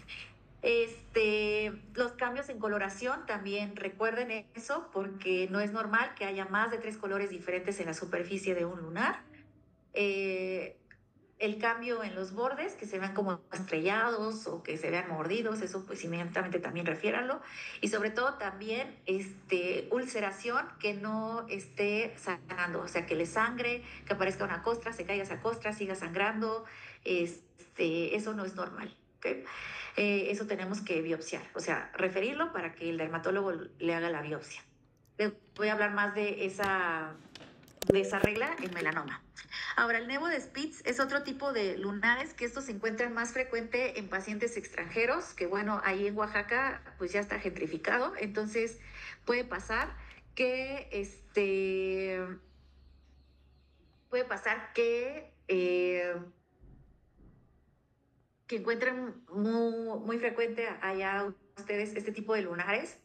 Los cambios en coloración también recuerden eso porque no es normal que haya más de 3 colores diferentes en la superficie de un lunar. El cambio en los bordes, que se vean como estrellados o que se vean mordidos, eso pues inmediatamente también refiéranlo. Y sobre todo también ulceración que no esté sanando, o sea, que le sangre, que aparezca una costra, se caiga esa costra, siga sangrando, eso no es normal. ¿Okay? Eso tenemos que biopsiar, o sea, referirlo para que el dermatólogo le haga la biopsia. Les voy a hablar más de esa regla en melanoma. Ahora, el nevo de Spitz es otro tipo de lunares que estos se encuentran más frecuente en pacientes extranjeros, que bueno, ahí en Oaxaca pues ya está gentrificado, entonces puede pasar que puede pasar que encuentren muy frecuente allá ustedes este tipo de lunares.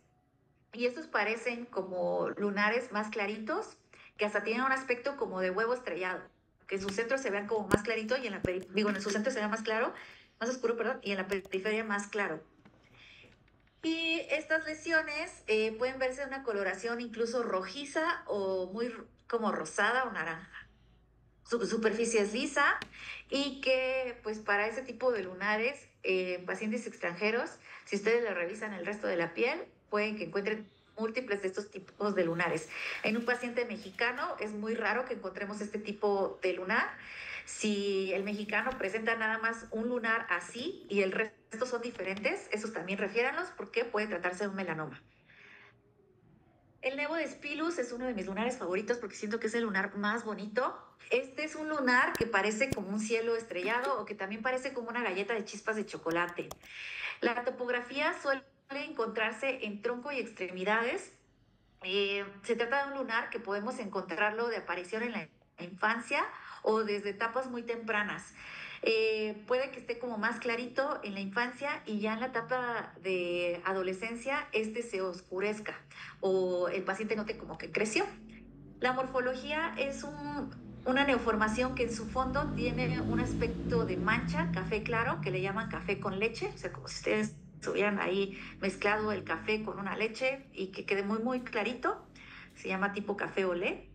Y estos parecen como lunares más claritos, que hasta tienen un aspecto como de huevo estrellado, que en su centro se vean como más clarito y en la en su centro se vea más claro, más oscuro, perdón, y en la periferia más claro. Y estas lesiones pueden verse de una coloración incluso rojiza o muy como rosada o naranja. Su superficie es lisa y que pues para ese tipo de lunares, pacientes extranjeros, si ustedes le revisan el resto de la piel, pueden que encuentren múltiples de estos tipos de lunares. En un paciente mexicano es muy raro que encontremos este tipo de lunar. Si el mexicano presenta nada más un lunar así y el resto son diferentes, esos también refiéranlos porque puede tratarse de un melanoma. El nevo de Spilus es uno de mis lunares favoritos porque siento que es el lunar más bonito. Este es un lunar que parece como un cielo estrellado o que también parece como una galleta de chispas de chocolate. La topografía suele encontrarse en tronco y extremidades. Se trata de un lunar que podemos encontrarlo de aparición en la infancia o desde etapas muy tempranas. Puede que esté como más clarito en la infancia y ya en la etapa de adolescencia se oscurezca o el paciente note como que creció. La morfología es una neoformación que en su fondo tiene un aspecto de mancha, café claro, que le llaman café con leche, o sea, como si ustedes hubieran ahí mezclado el café con una leche y que quede muy clarito, se llama tipo café olé,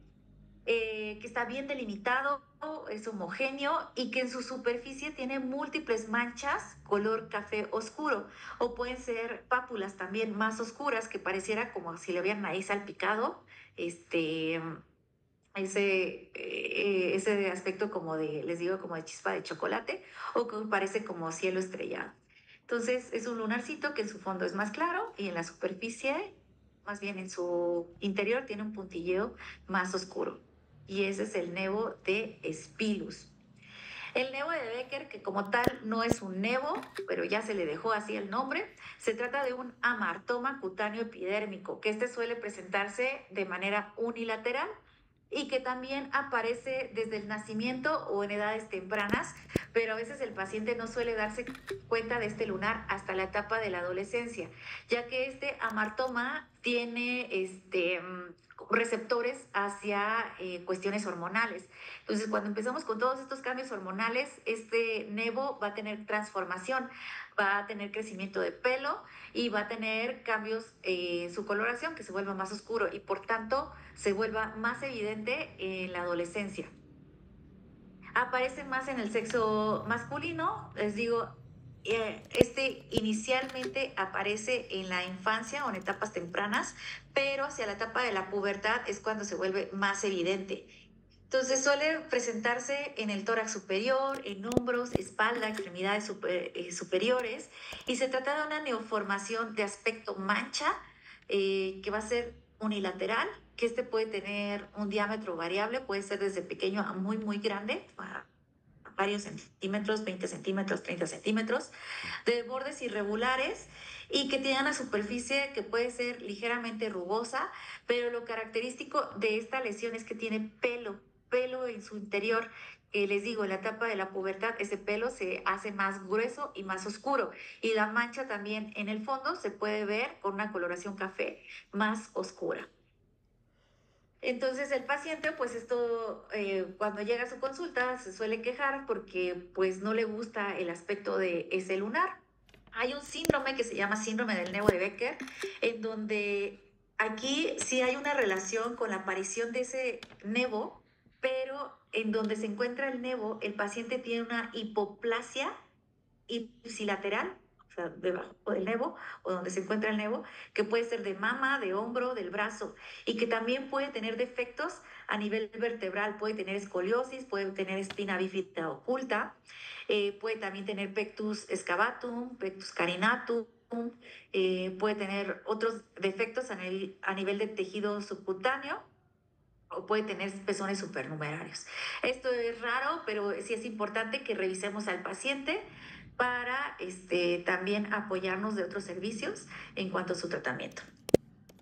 que está bien delimitado, es homogéneo y que en su superficie tiene múltiples manchas color café oscuro o pueden ser pápulas también más oscuras que pareciera como si le hubieran ahí salpicado ese aspecto como de, les digo, como de chispa de chocolate o que parece como cielo estrellado. Entonces es un lunarcito que en su fondo es más claro y en la superficie, más bien en su interior, tiene un puntilleo más oscuro. Y ese es el nevo de Spilus. El nevo de Becker, que como tal no es un nevo, pero ya se le dejó así el nombre, se trata de un amartoma cutáneo epidérmico, que suele presentarse de manera unilateral y que también aparece desde el nacimiento o en edades tempranas, pero a veces el paciente no suele darse cuenta de este lunar hasta la etapa de la adolescencia, ya que este amartoma tiene receptores hacia cuestiones hormonales. Entonces, cuando empezamos con todos estos cambios hormonales, este nevo va a tener transformación, va a tener crecimiento de pelo y va a tener cambios, su coloración, que se vuelva más oscuro y por tanto se vuelva más evidente en la adolescencia. Aparece más en el sexo masculino, les digo, este inicialmente aparece en la infancia o en etapas tempranas, pero hacia la etapa de la pubertad es cuando se vuelve más evidente. Entonces suele presentarse en el tórax superior, en hombros, espalda, extremidades superiores, y se trata de una neoformación de aspecto mancha, que va a ser unilateral, que este puede tener un diámetro variable, puede ser desde pequeño a muy, muy grande, a varios centímetros, 20 centímetros, 30 centímetros, de bordes irregulares y que tiene una superficie que puede ser ligeramente rugosa, pero lo característico de esta lesión es que tiene pelo en su interior. Les digo, en la etapa de la pubertad ese pelo se hace más grueso y más oscuro, y la mancha también en el fondo se puede ver con una coloración café más oscura. Entonces el paciente, pues esto, cuando llega a su consulta, se suele quejar porque pues no le gusta el aspecto de ese lunar. Hay un síndrome que se llama síndrome del nevo de Becker, en donde aquí sí hay una relación con la aparición de ese nevo, pero en donde se encuentra el nevo, el paciente tiene una hipoplasia ipsilateral, o sea, debajo del nevo, o donde se encuentra el nevo, que puede ser de mama, de hombro, del brazo, y que también puede tener defectos a nivel vertebral, puede tener escoliosis, puede tener espina bífida oculta, puede también tener pectus excavatum, pectus carinatum, puede tener otros defectos a nivel de tejido subcutáneo, o puede tener pezones supernumerarios. Esto es raro, pero sí es importante que revisemos al paciente para también apoyarnos de otros servicios en cuanto a su tratamiento.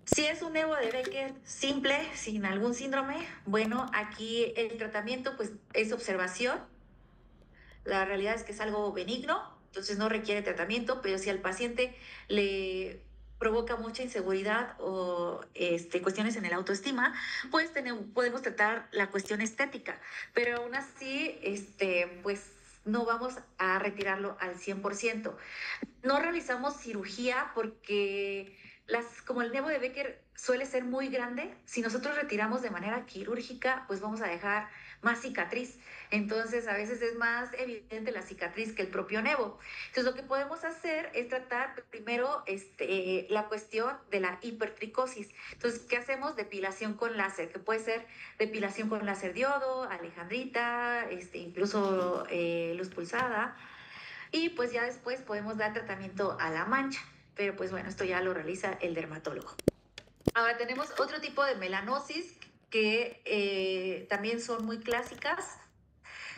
Si es un nevo de Becker simple, sin algún síndrome, bueno, aquí el tratamiento pues es observación. La realidad es que es algo benigno, entonces no requiere tratamiento, pero si al paciente le provoca mucha inseguridad o cuestiones en el autoestima, pues podemos tratar la cuestión estética, pero aún así, pues no vamos a retirarlo al 100%. No realizamos cirugía porque como el nevo de Becker suele ser muy grande, si nosotros retiramos de manera quirúrgica, pues vamos a dejar más cicatriz. Entonces, a veces es más evidente la cicatriz que el propio nevo. Entonces, lo que podemos hacer es tratar primero la cuestión de la hipertricosis. Entonces, ¿qué hacemos? Depilación con láser, que puede ser depilación con láser diodo, alejandrita, incluso luz pulsada. Y pues ya después podemos dar tratamiento a la mancha, pero pues bueno, esto ya lo realiza el dermatólogo. Ahora tenemos otro tipo de melanosis que también son muy clásicas,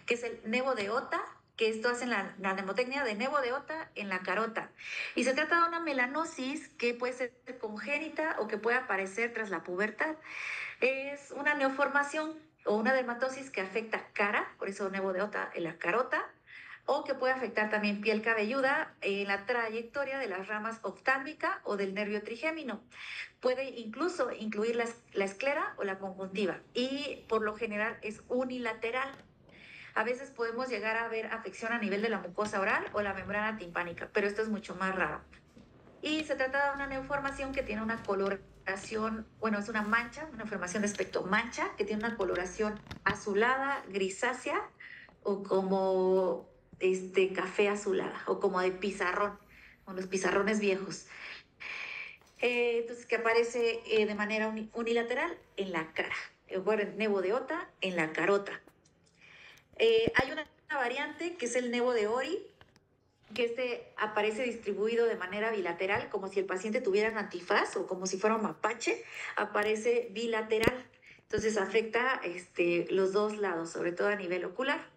que es el nevo de Ota, que esto hace la mnemotecnia de nevo de Ota en la carota. Y se trata de una melanosis que puede ser congénita o que puede aparecer tras la pubertad. Es una neoformación o una dermatosis que afecta cara, por eso nevo de Ota en la carota, o que puede afectar también piel cabelluda en la trayectoria de las ramas oftálmica o del nervio trigémino. Puede incluso incluir la esclera o la conjuntiva, y por lo general es unilateral. A veces podemos llegar a ver afección a nivel de la mucosa oral o la membrana timpánica, pero esto es mucho más raro. Y se trata de una neoformación que tiene una coloración, bueno, es una mancha, una formación de aspecto mancha, que tiene una coloración azulada, grisácea, o como café azulada, o como de pizarrón, con los pizarrones viejos. Entonces, que aparece de manera unilateral en la cara. El nevo de Ota en la carota. Hay una variante que es el nevo de Ori, que aparece distribuido de manera bilateral, como si el paciente tuviera un antifaz o como si fuera un mapache, aparece bilateral. Entonces afecta los dos lados, sobre todo a nivel ocular.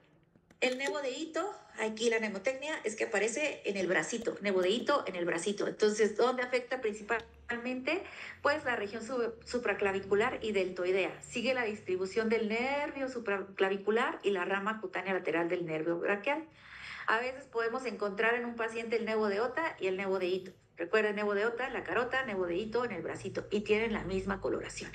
El nebo de hito, aquí la mnemotecnia es que aparece en el bracito, nebo de hito en el bracito. Entonces, ¿dónde afecta principalmente? Pues la región supraclavicular y deltoidea. Sigue la distribución del nervio supraclavicular y la rama cutánea lateral del nervio braquial. A veces podemos encontrar en un paciente el nebo de Ota y el nebo de hito. Recuerden, nebo de Ota en la carota, nebo de hito en el bracito y tienen la misma coloración.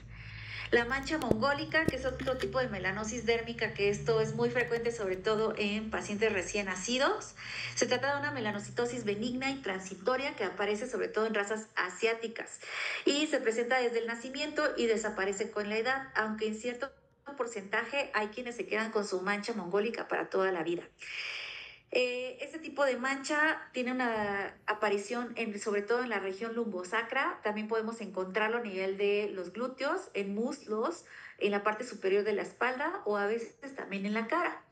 La mancha mongólica, que es otro tipo de melanosis dérmica, que esto es muy frecuente sobre todo en pacientes recién nacidos. Se trata de una melanocitosis benigna y transitoria que aparece sobre todo en razas asiáticas y se presenta desde el nacimiento y desaparece con la edad, aunque en cierto porcentaje hay quienes se quedan con su mancha mongólica para toda la vida. Este tipo de mancha tiene una aparición sobre todo en la región lumbosacra. También podemos encontrarlo a nivel de los glúteos, en muslos, en la parte superior de la espalda o a veces también en la cara.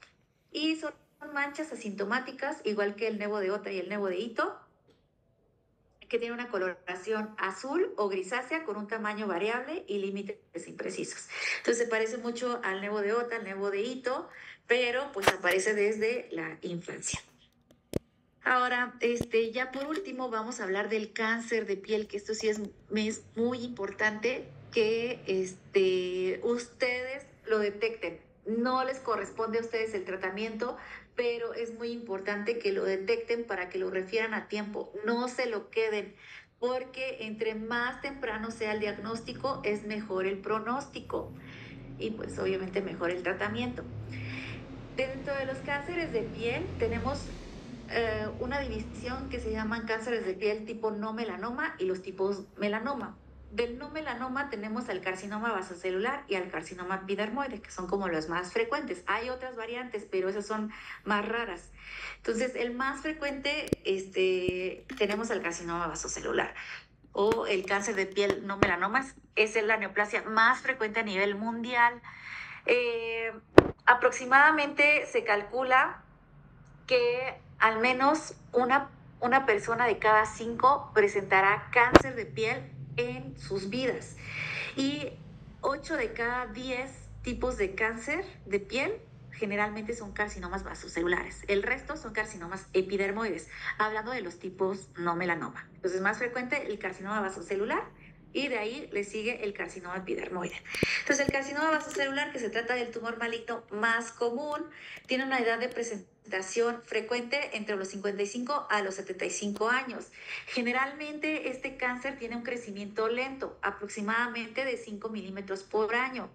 Y son manchas asintomáticas, igual que el nebo de Ota y el nebo de Ito, que tiene una coloración azul o grisácea con un tamaño variable y límites imprecisos. Entonces se parece mucho al nebo de Ota, al nebo de Ito, pero pues aparece desde la infancia. Ahora, ya por último vamos a hablar del cáncer de piel, que esto sí es muy importante que ustedes lo detecten. No les corresponde a ustedes el tratamiento, pero es muy importante que lo detecten para que lo refieran a tiempo. No se lo queden, porque entre más temprano sea el diagnóstico, es mejor el pronóstico y pues obviamente mejor el tratamiento. Dentro de los cánceres de piel tenemos una división que se llaman cánceres de piel tipo no melanoma y los tipos melanoma. Del no melanoma tenemos al carcinoma vasocelular y al carcinoma epidermoide, que son como los más frecuentes. Hay otras variantes, pero esas son más raras. Entonces, el más frecuente, tenemos al carcinoma vasocelular o el cáncer de piel no melanomas. Es la neoplasia más frecuente a nivel mundial. Eh, Aproximadamente se calcula que al menos una persona de cada 5 presentará cáncer de piel en sus vidas y 8 de cada 10 tipos de cáncer de piel generalmente son carcinomas vasocelulares. El resto son carcinomas epidermoides, hablando de los tipos no melanoma. Entonces, más frecuente el carcinoma vasocelular y de ahí le sigue el carcinoma epidermoide. Entonces, el carcinoma vasocelular, que se trata del tumor maligno más común, tiene una edad de presentación frecuente entre los 55 a los 75 años. Generalmente este cáncer tiene un crecimiento lento, aproximadamente de 5 milímetros por año.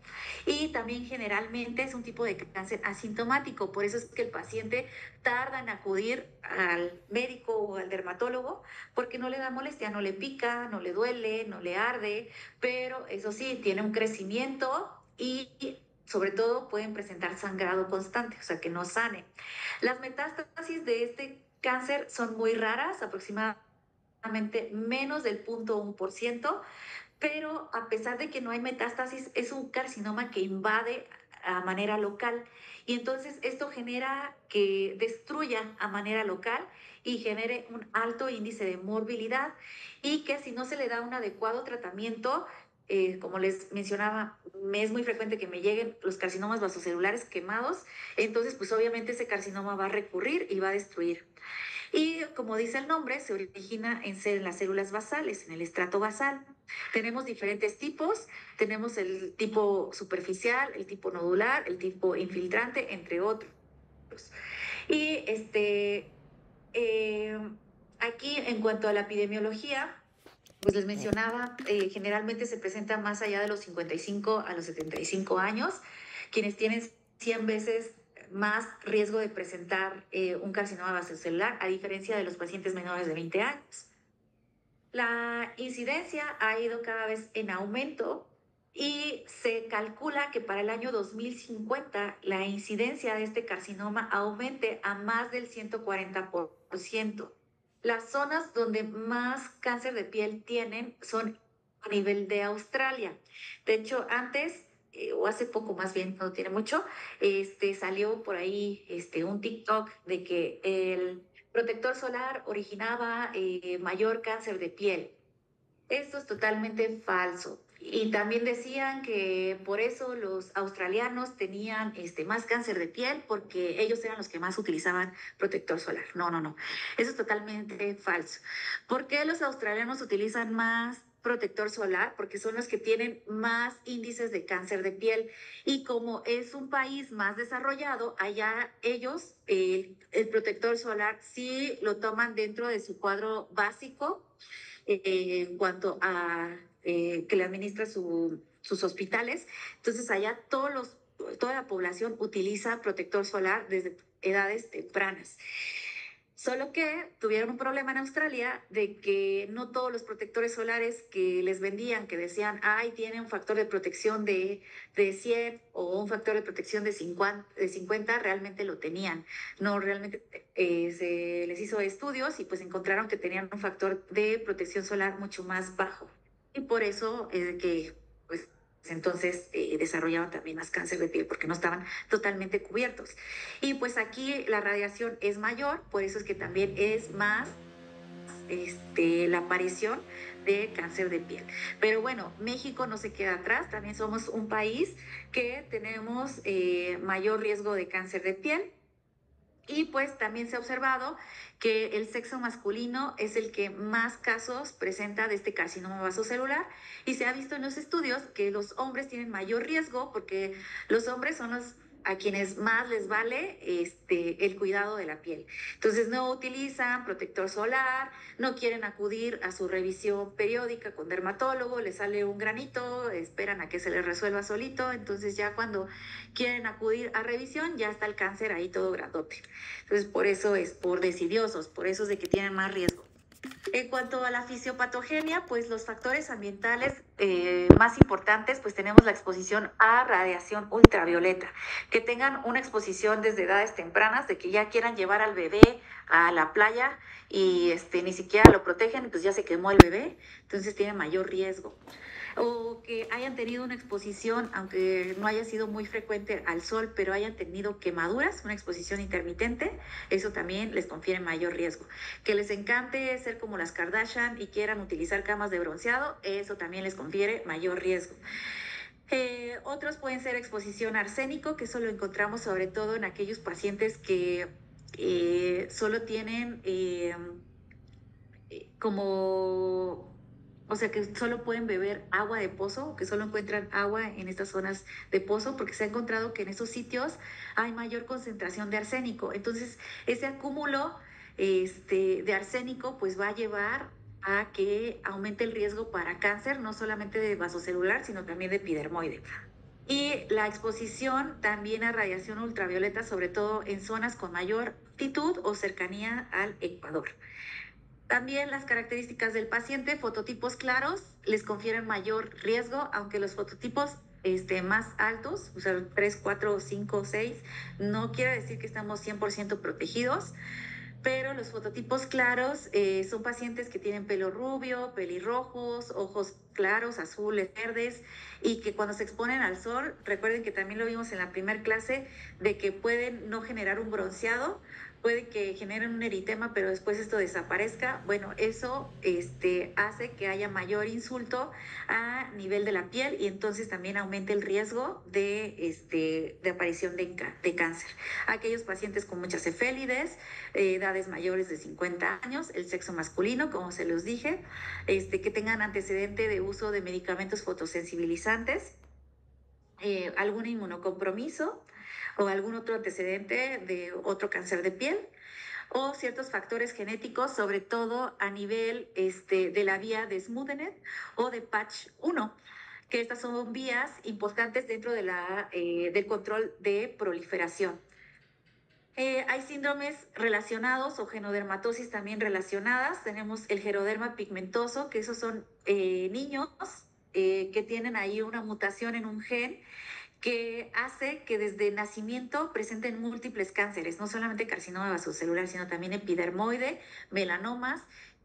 Y también generalmente es un tipo de cáncer asintomático, por eso es que el paciente tarda en acudir al médico o al dermatólogo porque no le da molestia, no le pica, no le duele, no le arde, pero eso sí, tiene un crecimiento y sobre todo pueden presentar sangrado constante, o sea que no sane. Las metástasis de este cáncer son muy raras, aproximadamente menos del 0.1%, pero a pesar de que no hay metástasis, es un carcinoma que invade a manera local y entonces esto genera que destruya a manera local y genere un alto índice de morbilidad y que si no se le da un adecuado tratamiento, como les mencionaba, me es muy frecuente que me lleguen los carcinomas vasocelulares quemados, entonces pues obviamente ese carcinoma va a recurrir y va a destruir. Y como dice el nombre, se origina en las células basales, en el estrato basal. Tenemos diferentes tipos, tenemos el tipo superficial, el tipo nodular, el tipo infiltrante, entre otros. Y eh, aquí en cuanto a la epidemiología, pues les mencionaba, generalmente se presenta más allá de los 55 a los 75 años, quienes tienen 100 veces más riesgo de presentar un carcinoma vasocelular, a diferencia de los pacientes menores de 20 años. La incidencia ha ido cada vez en aumento y se calcula que para el año 2050 la incidencia de este carcinoma aumente a más del 140%. Las zonas donde más cáncer de piel tienen son a nivel de Australia. De hecho, antes, o hace poco más bien, no tiene mucho, salió por ahí un TikTok de que el protector solar originaba mayor cáncer de piel. Esto es totalmente falso. Y también decían que por eso los australianos tenían más cáncer de piel, porque ellos eran los que más utilizaban protector solar. No, no, no. Eso es totalmente falso. ¿Por qué los australianos utilizan más protector solar? Porque son los que tienen más índices de cáncer de piel. Y como es un país más desarrollado, allá ellos el protector solar sí lo toman dentro de su cuadro básico en cuanto a que le administra sus hospitales. Entonces, allá toda la población utiliza protector solar desde edades tempranas. Solo que tuvieron un problema en Australia de que no todos los protectores solares que les vendían, que decían, ay, tiene un factor de protección de 100 o un factor de protección de 50 realmente lo tenían. No, realmente se les hizo estudios y pues encontraron que tenían un factor de protección solar mucho más bajo. Y por eso es que pues entonces desarrollaban también más cáncer de piel porque no estaban totalmente cubiertos. Y pues aquí la radiación es mayor, por eso es que también es más la aparición de cáncer de piel. Pero bueno, México no se queda atrás, también somos un país que tenemos mayor riesgo de cáncer de piel. Y pues también se ha observado que el sexo masculino es el que más casos presenta de este carcinoma vasocelular y se ha visto en los estudios que los hombres tienen mayor riesgo porque los hombres son los a quienes más les vale el cuidado de la piel. Entonces no utilizan protector solar, no quieren acudir a su revisión periódica con dermatólogo, les sale un granito, esperan a que se les resuelva solito, entonces ya cuando quieren acudir a revisión ya está el cáncer ahí todo grandote. Entonces, por eso es por decidiosos, por eso es de que tienen más riesgo. En cuanto a la fisiopatogenia, pues los factores ambientales más importantes, pues tenemos la exposición a radiación ultravioleta, que tengan una exposición desde edades tempranas, de que ya quieran llevar al bebé a la playa y ni siquiera lo protegen, pues ya se quemó el bebé, entonces tiene mayor riesgo o que hayan tenido una exposición, aunque no haya sido muy frecuente al sol, pero hayan tenido quemaduras, una exposición intermitente, eso también les confiere mayor riesgo. Que les encante ser como las Kardashian y quieran utilizar camas de bronceado, eso también les confiere mayor riesgo. Otros pueden ser exposición a arsénico, que eso lo encontramos sobre todo en aquellos pacientes que solo tienen como, o sea, que solo pueden beber agua de pozo, que solo encuentran agua en estas zonas de pozo, porque se ha encontrado que en esos sitios hay mayor concentración de arsénico. Entonces, ese acúmulo de arsénico, pues va a llevar a que aumente el riesgo para cáncer, no solamente de vasocelular, sino también de epidermoide. Y la exposición también a radiación ultravioleta, sobre todo en zonas con mayor altitud o cercanía al Ecuador. También las características del paciente, fototipos claros, les confieren mayor riesgo, aunque los fototipos más altos, o sea, 3, 4, 5, 6, no quiere decir que estamos 100% protegidos, pero los fototipos claros son pacientes que tienen pelo rubio, pelirrojos, ojos claros, azules, verdes, y que cuando se exponen al sol, recuerden que también lo vimos en la primera clase, de que pueden no generar un bronceado, puede que generen un eritema, pero después esto desaparezca. Bueno, eso hace que haya mayor insulto a nivel de la piel y entonces también aumenta el riesgo de aparición de cáncer. Aquellos pacientes con muchas cefélides, edades mayores de 50 años, el sexo masculino, como se los dije, que tengan antecedente de uso de medicamentos fotosensibilizantes, algún inmunocompromiso o algún otro antecedente de otro cáncer de piel o ciertos factores genéticos, sobre todo a nivel de la vía de Smoothened o de Patch 1, que estas son vías importantes dentro del control de proliferación. Hay síndromes relacionados o genodermatosis también relacionadas. Tenemos el geroderma pigmentoso, que esos son niños que tienen ahí una mutación en un gen que hace que desde el nacimiento presenten múltiples cánceres, no solamente carcinoma vasocelular, sino también epidermoide, melanomas,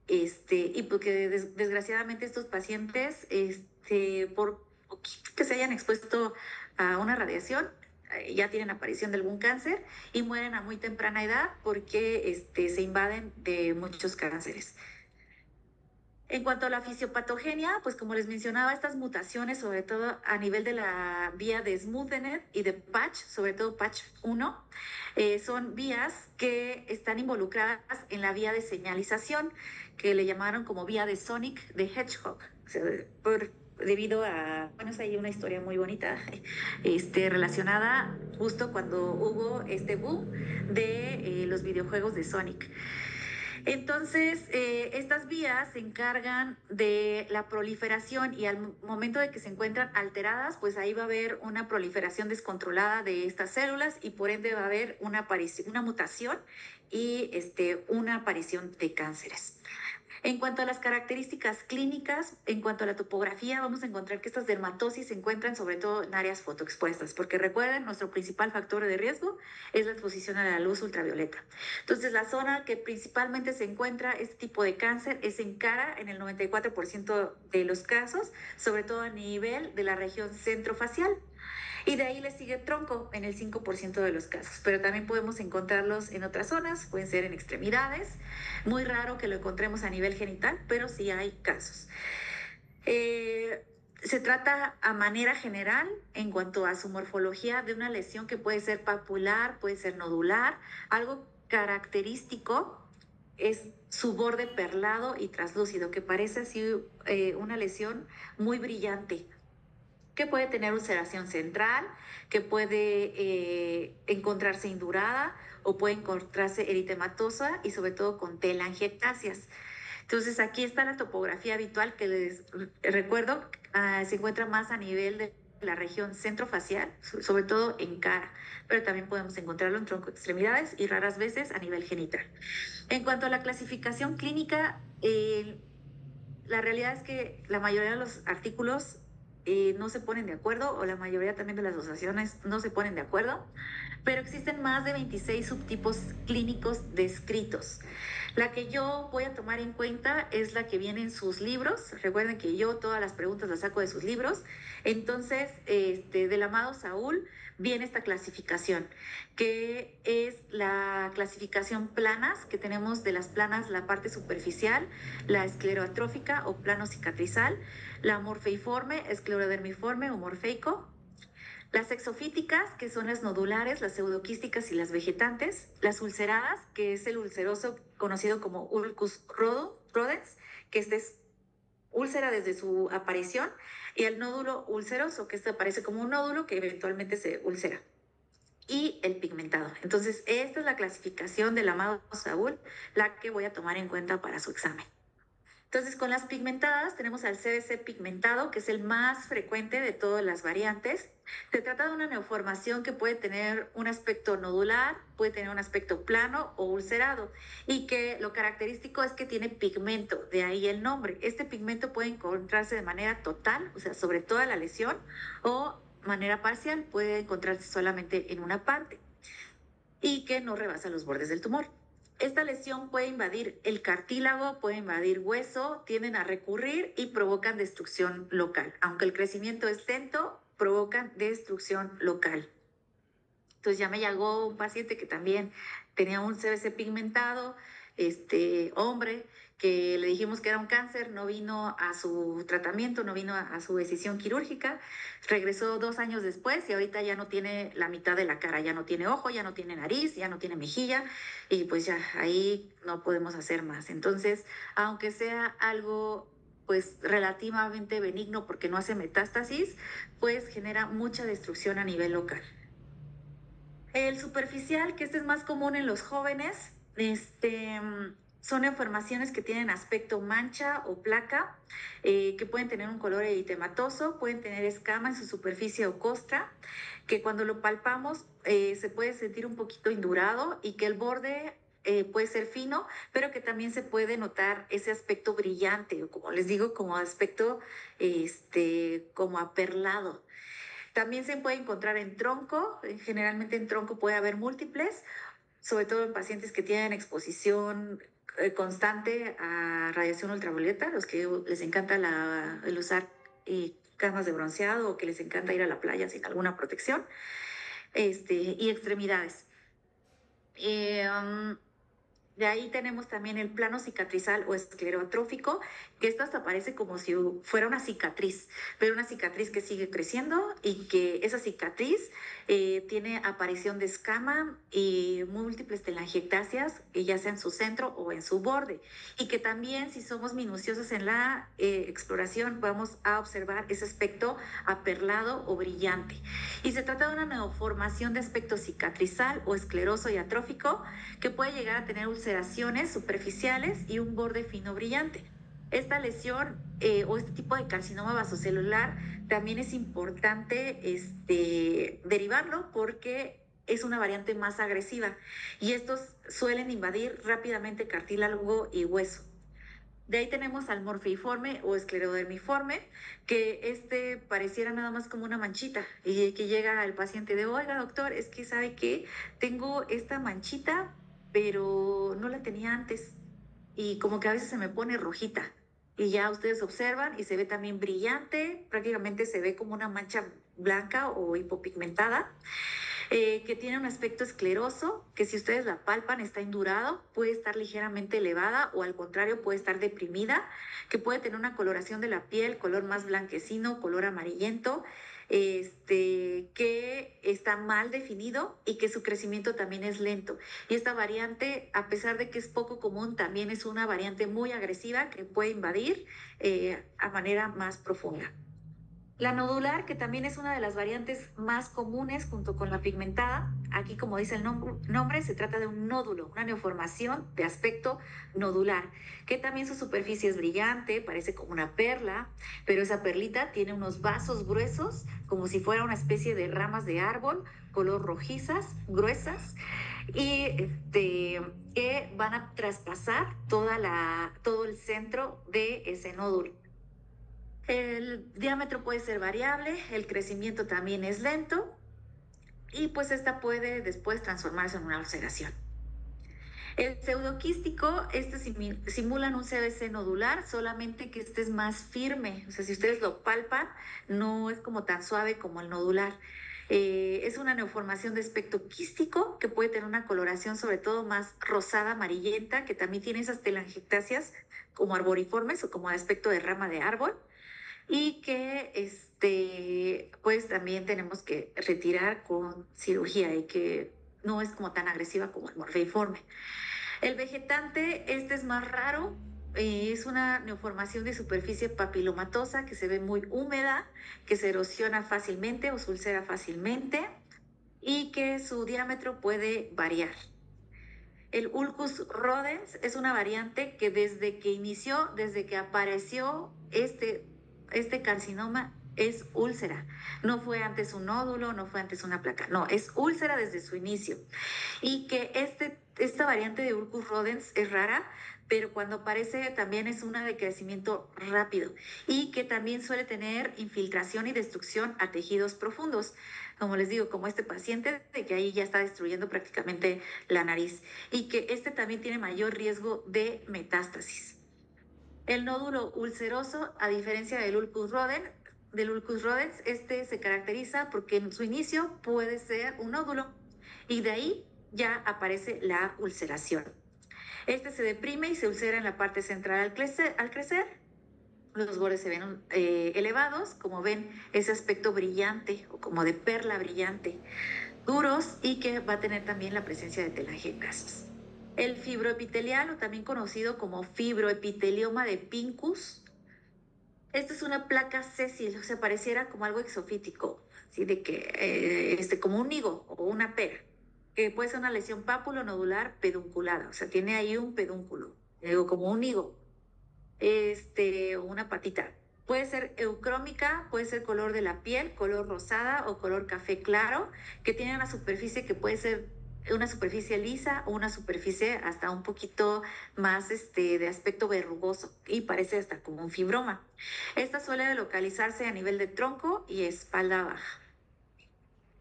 y porque desgraciadamente estos pacientes, por poquito que se hayan expuesto a una radiación, ya tienen aparición de algún cáncer y mueren a muy temprana edad porque se invaden de muchos cánceres. En cuanto a la fisiopatogenia, pues como les mencionaba, estas mutaciones, sobre todo a nivel de la vía de Smoothened y de Patch, sobre todo Patch 1, son vías que están involucradas en la vía de señalización, que le llamaron como vía de Sonic de Hedgehog. O sea, debido a, bueno, es ahí una historia muy bonita, relacionada justo cuando hubo este boom de los videojuegos de Sonic. Entonces, estas vías se encargan de la proliferación y al momento de que se encuentran alteradas, pues ahí va a haber una proliferación descontrolada de estas células y por ende va a haber una aparición, una mutación y una aparición de cánceres. En cuanto a las características clínicas, en cuanto a la topografía, vamos a encontrar que estas dermatosis se encuentran sobre todo en áreas fotoexpuestas, porque recuerden, nuestro principal factor de riesgo es la exposición a la luz ultravioleta. Entonces, la zona que principalmente se encuentra este tipo de cáncer es en cara, en el 94% de los casos, sobre todo a nivel de la región centrofacial. Y de ahí le sigue tronco en el 5% de los casos, pero también podemos encontrarlos en otras zonas, pueden ser en extremidades, muy raro que lo encontremos a nivel genital, pero sí hay casos. Se trata a manera general en cuanto a su morfología de una lesión que puede ser papular, puede ser nodular, algo característico es su borde perlado y traslúcido, que parece así una lesión muy brillante, que puede tener ulceración central, que puede encontrarse indurada o puede encontrarse eritematosa y sobre todo con telangiectasias. Entonces aquí está la topografía habitual que les recuerdo, se encuentra más a nivel de la región centrofacial, sobre todo en cara, pero también podemos encontrarlo en tronco, extremidades y raras veces a nivel genital. En cuanto a la clasificación clínica, la realidad es que la mayoría de los artículos no se ponen de acuerdo o la mayoría también de las asociaciones no se ponen de acuerdo, pero existen más de 26 subtipos clínicos descritos. La que yo voy a tomar en cuenta es la que viene en sus libros. Recuerden que yo todas las preguntas las saco de sus libros. Entonces, del amado Saúl viene esta clasificación, que es la clasificación planas, que tenemos de las planas la parte superficial, la escleroatrófica o plano cicatrizal, la morfeiforme, esclerodermiforme o morfeico, las exofíticas, que son las nodulares, las pseudoquísticas y las vegetantes, las ulceradas, que es el ulceroso conocido como Ulcus rodens, que este es úlcera desde su aparición, y el nódulo ulceroso, que este aparece como un nódulo que eventualmente se ulcera, y el pigmentado. Entonces, esta es la clasificación del amado Saúl, la que voy a tomar en cuenta para su examen. Entonces, con las pigmentadas tenemos al CBC pigmentado, que es el más frecuente de todas las variantes. Se trata de una neoformación que puede tener un aspecto nodular, puede tener un aspecto plano o ulcerado, y que lo característico es que tiene pigmento, de ahí el nombre. Este pigmento puede encontrarse de manera total, o sea, sobre toda la lesión, o manera parcial, puede encontrarse solamente en una parte, y que no rebasa los bordes del tumor. Esta lesión puede invadir el cartílago, puede invadir hueso, tienden a recurrir y provocan destrucción local. Aunque el crecimiento es lento, provocan destrucción local. Entonces ya me llegó un paciente que también tenía un CBC pigmentado, hombre, que le dijimos que era un cáncer, no vino a su tratamiento, no vino a su decisión quirúrgica, regresó 2 años después y ahorita ya no tiene la mitad de la cara, ya no tiene ojo, ya no tiene nariz, ya no tiene mejilla y pues ya ahí no podemos hacer más. Entonces, aunque sea algo pues relativamente benigno porque no hace metástasis, pues genera mucha destrucción a nivel local. El superficial, que este es más común en los jóvenes, son enfermaciones que tienen aspecto mancha o placa, que pueden tener un color eritematoso, pueden tener escama en su superficie o costra, que cuando lo palpamos se puede sentir un poquito indurado y que el borde puede ser fino, pero que también se puede notar ese aspecto brillante, o como les digo, como aspecto como aperlado. También se puede encontrar en tronco, generalmente en tronco puede haber múltiples, sobre todo en pacientes que tienen exposición constante a radiación ultravioleta, los que les encanta el usar camas de bronceado o que les encanta ir a la playa sin alguna protección, y extremidades. De ahí tenemos también el plano cicatrizal o esclerotrófico, que esto hasta parece como si fuera una cicatriz, pero una cicatriz que sigue creciendo y que esa cicatriz tiene aparición de escama y múltiples telangiectasias, ya sea en su centro o en su borde. Y que también, si somos minuciosos en la exploración, vamos a observar ese aspecto aperlado o brillante. Y se trata de una neoformación de aspecto cicatrizal o escleroso y atrófico que puede llegar a tener ulceraciones superficiales y un borde fino brillante. Esta lesión o este tipo de carcinoma vasocelular también es importante derivarlo porque es una variante más agresiva y estos suelen invadir rápidamente cartílago y hueso. De ahí tenemos al morfeiforme o esclerodermiforme, que pareciera nada más como una manchita y que llega al paciente de, oiga doctor, es que sabe que tengo esta manchita, pero no la tenía antes y como que a veces se me pone rojita. Y ya ustedes observan y se ve también brillante, prácticamente se ve como una mancha blanca o hipopigmentada que tiene un aspecto escleroso, que si ustedes la palpan está indurado, puede estar ligeramente elevada o al contrario puede estar deprimida, que puede tener una coloración de la piel, color más blanquecino, color amarillento, que está mal definido y que su crecimiento también es lento. Y esta variante, a pesar de que es poco común, también es una variante muy agresiva que puede invadir a manera más profunda. La nodular, que también es una de las variantes más comunes junto con la pigmentada. Aquí, como dice el nombre, se trata de un nódulo, una neoformación de aspecto nodular, que también su superficie es brillante, parece como una perla, pero esa perlita tiene unos vasos gruesos, como si fuera una especie de ramas de árbol, color rojizas, gruesas, y que van a traspasar todo el centro de ese nódulo. El diámetro puede ser variable, el crecimiento también es lento y pues esta puede después transformarse en una ulceración. El pseudoquístico, simulan un CBC nodular, solamente que este es más firme. O sea, si ustedes lo palpan, no es como tan suave como el nodular. Es una neoformación de aspecto quístico que puede tener una coloración sobre todo más rosada, amarillenta, que también tiene esas telangiectasias como arboriformes o como de aspecto de rama de árbol y que pues también tenemos que retirar con cirugía y que no es como tan agresiva como el morfeiforme. El vegetante, este es más raro, es una neoformación de superficie papilomatosa que se ve muy húmeda, que se erosiona fácilmente o se ulcera fácilmente y que su diámetro puede variar. El Ulcus rodens es una variante que desde que apareció este carcinoma, es úlcera. No fue antes un nódulo, no fue antes una placa, no, es úlcera desde su inicio. Y que esta variante de Ulcus rodens es rara, pero cuando aparece también es una de crecimiento rápido y que también suele tener infiltración y destrucción a tejidos profundos, como les digo, como este paciente, de que ahí ya está destruyendo prácticamente la nariz y que también tiene mayor riesgo de metástasis. El nódulo ulceroso, a diferencia del ulcus rodens, se caracteriza porque en su inicio puede ser un nódulo y de ahí ya aparece la ulceración. Se deprime y se ulcera en la parte central al crecer. Los bordes se ven elevados, como ven, ese aspecto brillante o como de perla brillante, duros y que va a tener también la presencia de telangiectasias. El fibroepitelial, o también conocido como fibroepitelioma de Pincus, esta es una placa sésil, o sea, pareciera como algo exofítico, así de que, como un higo o una pera, que puede ser una lesión pápulo-nodular pedunculada, o sea, tiene ahí un pedúnculo, como un higo, o una patita. Puede ser eucrómica, puede ser color de la piel, color rosada o color café claro, que tiene una superficie que puede ser una superficie lisa o una superficie hasta un poquito más de aspecto verrugoso y parece hasta como un fibroma. Esta suele localizarse a nivel de tronco y espalda baja.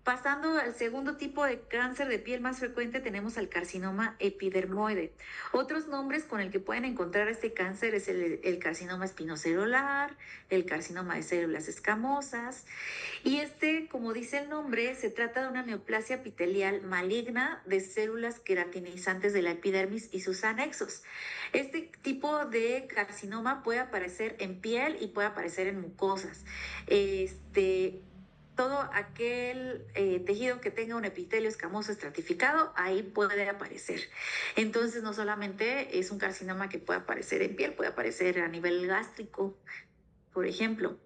Pasando al segundo tipo de cáncer de piel más frecuente, tenemos al carcinoma epidermoide. Otros nombres con el que pueden encontrar este cáncer es el carcinoma espinocelular, el carcinoma de células escamosas. Y como dice el nombre, se trata de una neoplasia epitelial maligna de células queratinizantes de la epidermis y sus anexos. Este tipo de carcinoma puede aparecer en piel y puede aparecer en mucosas. Todo aquel tejido que tenga un epitelio escamoso estratificado, ahí puede aparecer. Entonces, no solamente es un carcinoma que puede aparecer en piel, puede aparecer a nivel gástrico, por ejemplo.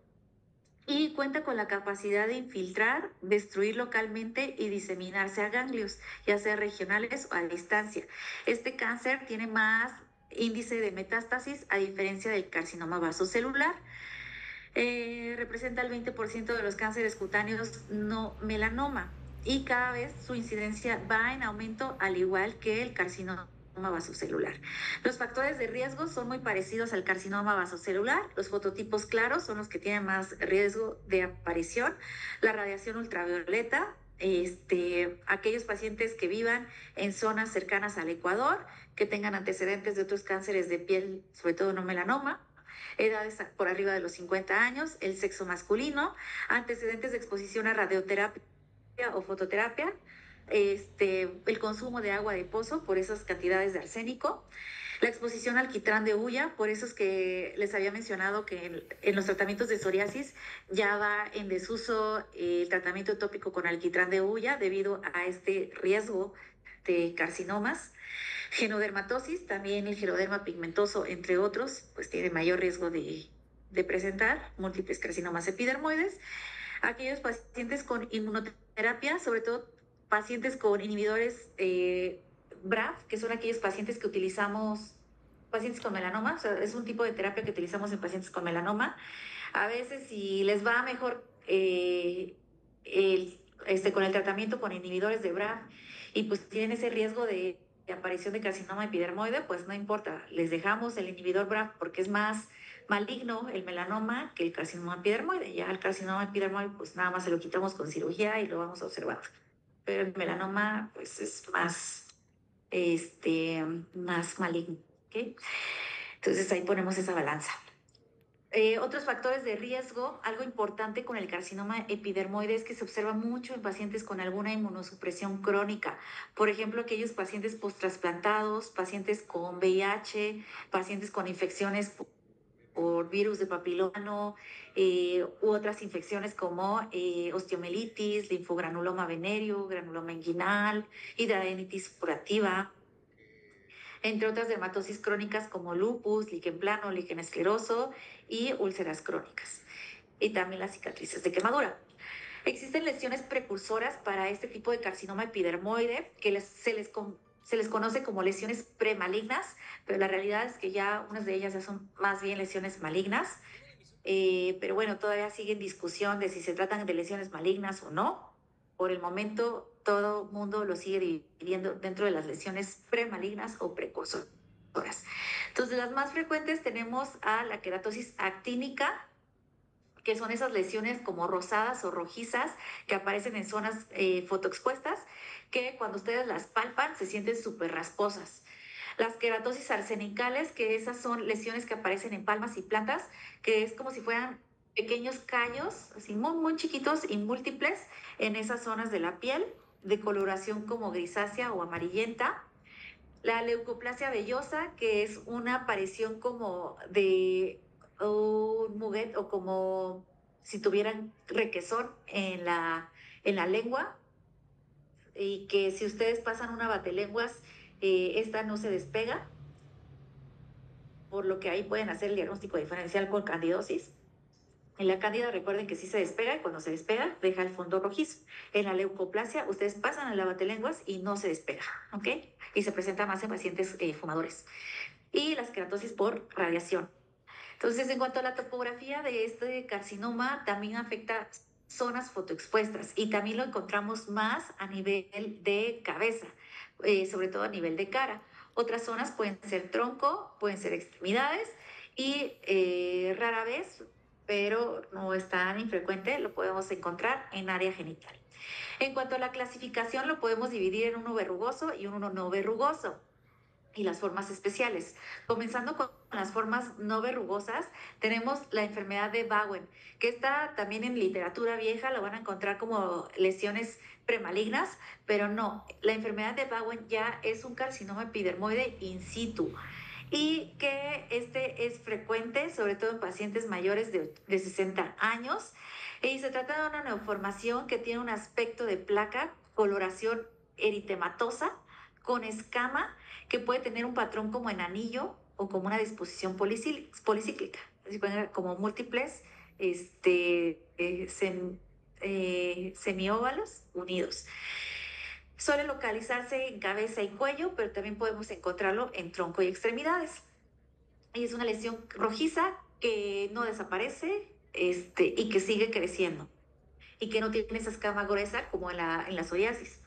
Y cuenta con la capacidad de infiltrar, destruir localmente y diseminarse a ganglios, ya sea regionales o a distancia. Este cáncer tiene más índice de metástasis a diferencia del carcinoma vasocelular. Representa el 20% de los cánceres cutáneos no melanoma y cada vez su incidencia va en aumento al igual que el carcinoma vasocelular. Los factores de riesgo son muy parecidos al carcinoma vasocelular. Los fototipos claros son los que tienen más riesgo de aparición. La radiación ultravioleta, aquellos pacientes que vivan en zonas cercanas al Ecuador, que tengan antecedentes de otros cánceres de piel, sobre todo no melanoma, edades por arriba de los 50 años, el sexo masculino, antecedentes de exposición a radioterapia o fototerapia, el consumo de agua de pozo por esas cantidades de arsénico, la exposición al alquitrán de hulla, por eso es que les había mencionado que en los tratamientos de psoriasis ya va en desuso el tratamiento tópico con alquitrán de hulla debido a este riesgo de carcinomas. Genodermatosis, también el geroderma pigmentoso, entre otros, pues tiene mayor riesgo de presentar múltiples carcinomas epidermoides. Aquellos pacientes con inmunoterapia, sobre todo pacientes con inhibidores BRAF, que son aquellos pacientes que utilizamos, pacientes con melanoma, o sea, es un tipo de terapia que utilizamos en pacientes con melanoma. A veces, si les va mejor con el tratamiento con inhibidores de BRAF y pues tienen ese riesgo de aparición de carcinoma epidermoide, pues no importa, les dejamos el inhibidor BRAF porque es más maligno el melanoma que el carcinoma epidermoide. Ya el carcinoma epidermoide, pues nada más se lo quitamos con cirugía y lo vamos a observar. Pero el melanoma, pues es más maligno. ¿Okay? Entonces ahí ponemos esa balanza. Otros factores de riesgo, algo importante con el carcinoma epidermoide es que se observa mucho en pacientes con alguna inmunosupresión crónica. Por ejemplo, aquellos pacientes post-trasplantados, pacientes con VIH, pacientes con infecciones por virus de papiloma u otras infecciones como osteomielitis, linfogranuloma venéreo, granuloma inguinal, hidradenitis suppurativa, entre otras dermatosis crónicas como lupus, líquen plano, líquen escleroso y úlceras crónicas. Y también las cicatrices de quemadura. Existen lesiones precursoras para este tipo de carcinoma epidermoide que se les conoce como lesiones premalignas, pero la realidad es que ya unas de ellas ya son más bien lesiones malignas. Pero bueno, todavía sigue en discusión de si se tratan de lesiones malignas o no. Por el momento, todo mundo lo sigue dividiendo dentro de las lesiones premalignas o precursoras. Entonces, las más frecuentes tenemos a la queratosis actínica, que son esas lesiones como rosadas o rojizas que aparecen en zonas fotoexpuestas, que cuando ustedes las palpan se sienten súper rasposas. Las queratosis arsenicales, que esas son lesiones que aparecen en palmas y plantas, que es como si fueran pequeños callos, así muy, muy chiquitos y múltiples en esas zonas de la piel, de coloración como grisácea o amarillenta. La leucoplasia vellosa, que es una aparición como de un muguet o como si tuvieran requesón en la lengua, y que si ustedes pasan una batelenguas, esta no se despega, por lo que ahí pueden hacer el diagnóstico diferencial con candidosis. En la cándida recuerden que sí se despega y cuando se despega deja el fondo rojizo. En la leucoplasia ustedes pasan a la batelenguas y no se despega, ¿ok? Y se presenta más en pacientes fumadores. Y las queratosis por radiación. Entonces, en cuanto a la topografía de este carcinoma, también afecta zonas fotoexpuestas y también lo encontramos más a nivel de cabeza, sobre todo a nivel de cara. Otras zonas pueden ser tronco, pueden ser extremidades y rara vez, pero no es tan infrecuente, lo podemos encontrar en área genital. En cuanto a la clasificación, lo podemos dividir en uno verrugoso y uno no verrugoso y las formas especiales. Comenzando con las formas no verrugosas, tenemos la enfermedad de Bowen, que está también en literatura vieja, lo van a encontrar como lesiones premalignas, pero no, la enfermedad de Bowen ya es un carcinoma epidermoide in situ y que este es frecuente, sobre todo en pacientes mayores de 60 años, y se trata de una neoformación que tiene un aspecto de placa, coloración eritematosa, con escama, que puede tener un patrón como en anillo o como una disposición policíclica, como múltiples semióvalos unidos. Suele localizarse en cabeza y cuello, pero también podemos encontrarlo en tronco y extremidades. Y es una lesión rojiza que no desaparece y que sigue creciendo y que no tiene esa escama gruesa como en la psoriasis.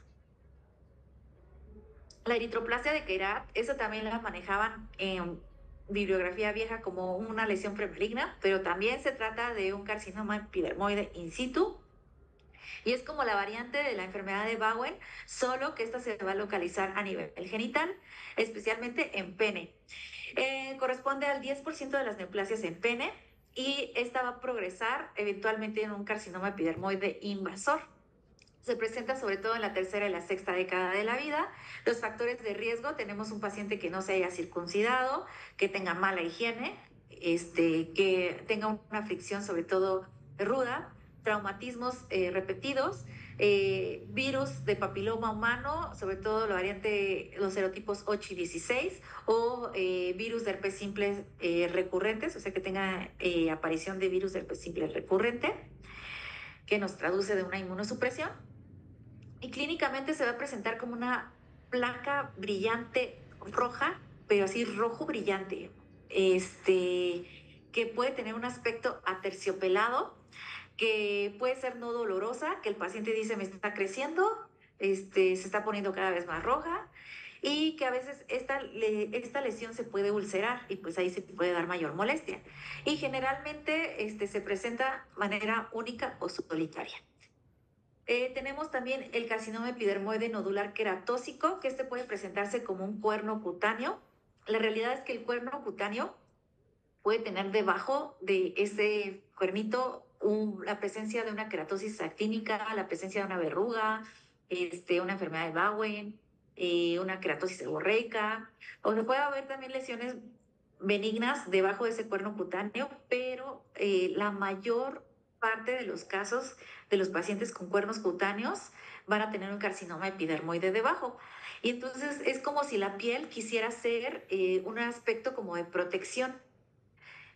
La eritroplasia de Queyrat, esa también la manejaban en bibliografía vieja como una lesión premaligna, pero también se trata de un carcinoma epidermoide in situ y es como la variante de la enfermedad de Bowen, solo que esta se va a localizar a nivel genital, especialmente en pene. Corresponde al 10% de las neoplasias en pene y esta va a progresar eventualmente en un carcinoma epidermoide invasor. Se presenta sobre todo en la tercera y la sexta década de la vida. Los factores de riesgo, tenemos un paciente que no se haya circuncidado, que tenga mala higiene, que tenga una fricción sobre todo ruda, traumatismos repetidos, virus de papiloma humano, sobre todo la variante, los serotipos 8 y 16, o virus de herpes simple recurrentes, o sea que tenga aparición de virus de herpes simple recurrente, que nos traduce de una inmunosupresión. Y clínicamente se va a presentar como una placa brillante roja, pero así rojo brillante, que puede tener un aspecto aterciopelado, que puede ser no dolorosa, que el paciente dice me está creciendo, se está poniendo cada vez más roja y que a veces esta lesión se puede ulcerar y pues ahí se puede dar mayor molestia. Y generalmente se presenta de manera única o solitaria. Tenemos también el carcinoma epidermoide nodular queratósico, que puede presentarse como un cuerno cutáneo. La realidad es que el cuerno cutáneo puede tener debajo de ese cuernito la presencia de una queratosis actínica, la presencia de una verruga, una enfermedad de Bowen, una queratosis seborreica, o se puede haber también lesiones benignas debajo de ese cuerno cutáneo, pero la mayor parte de los casos de los pacientes con cuernos cutáneos van a tener un carcinoma epidermoide debajo. Y entonces es como si la piel quisiera ser un aspecto como de protección.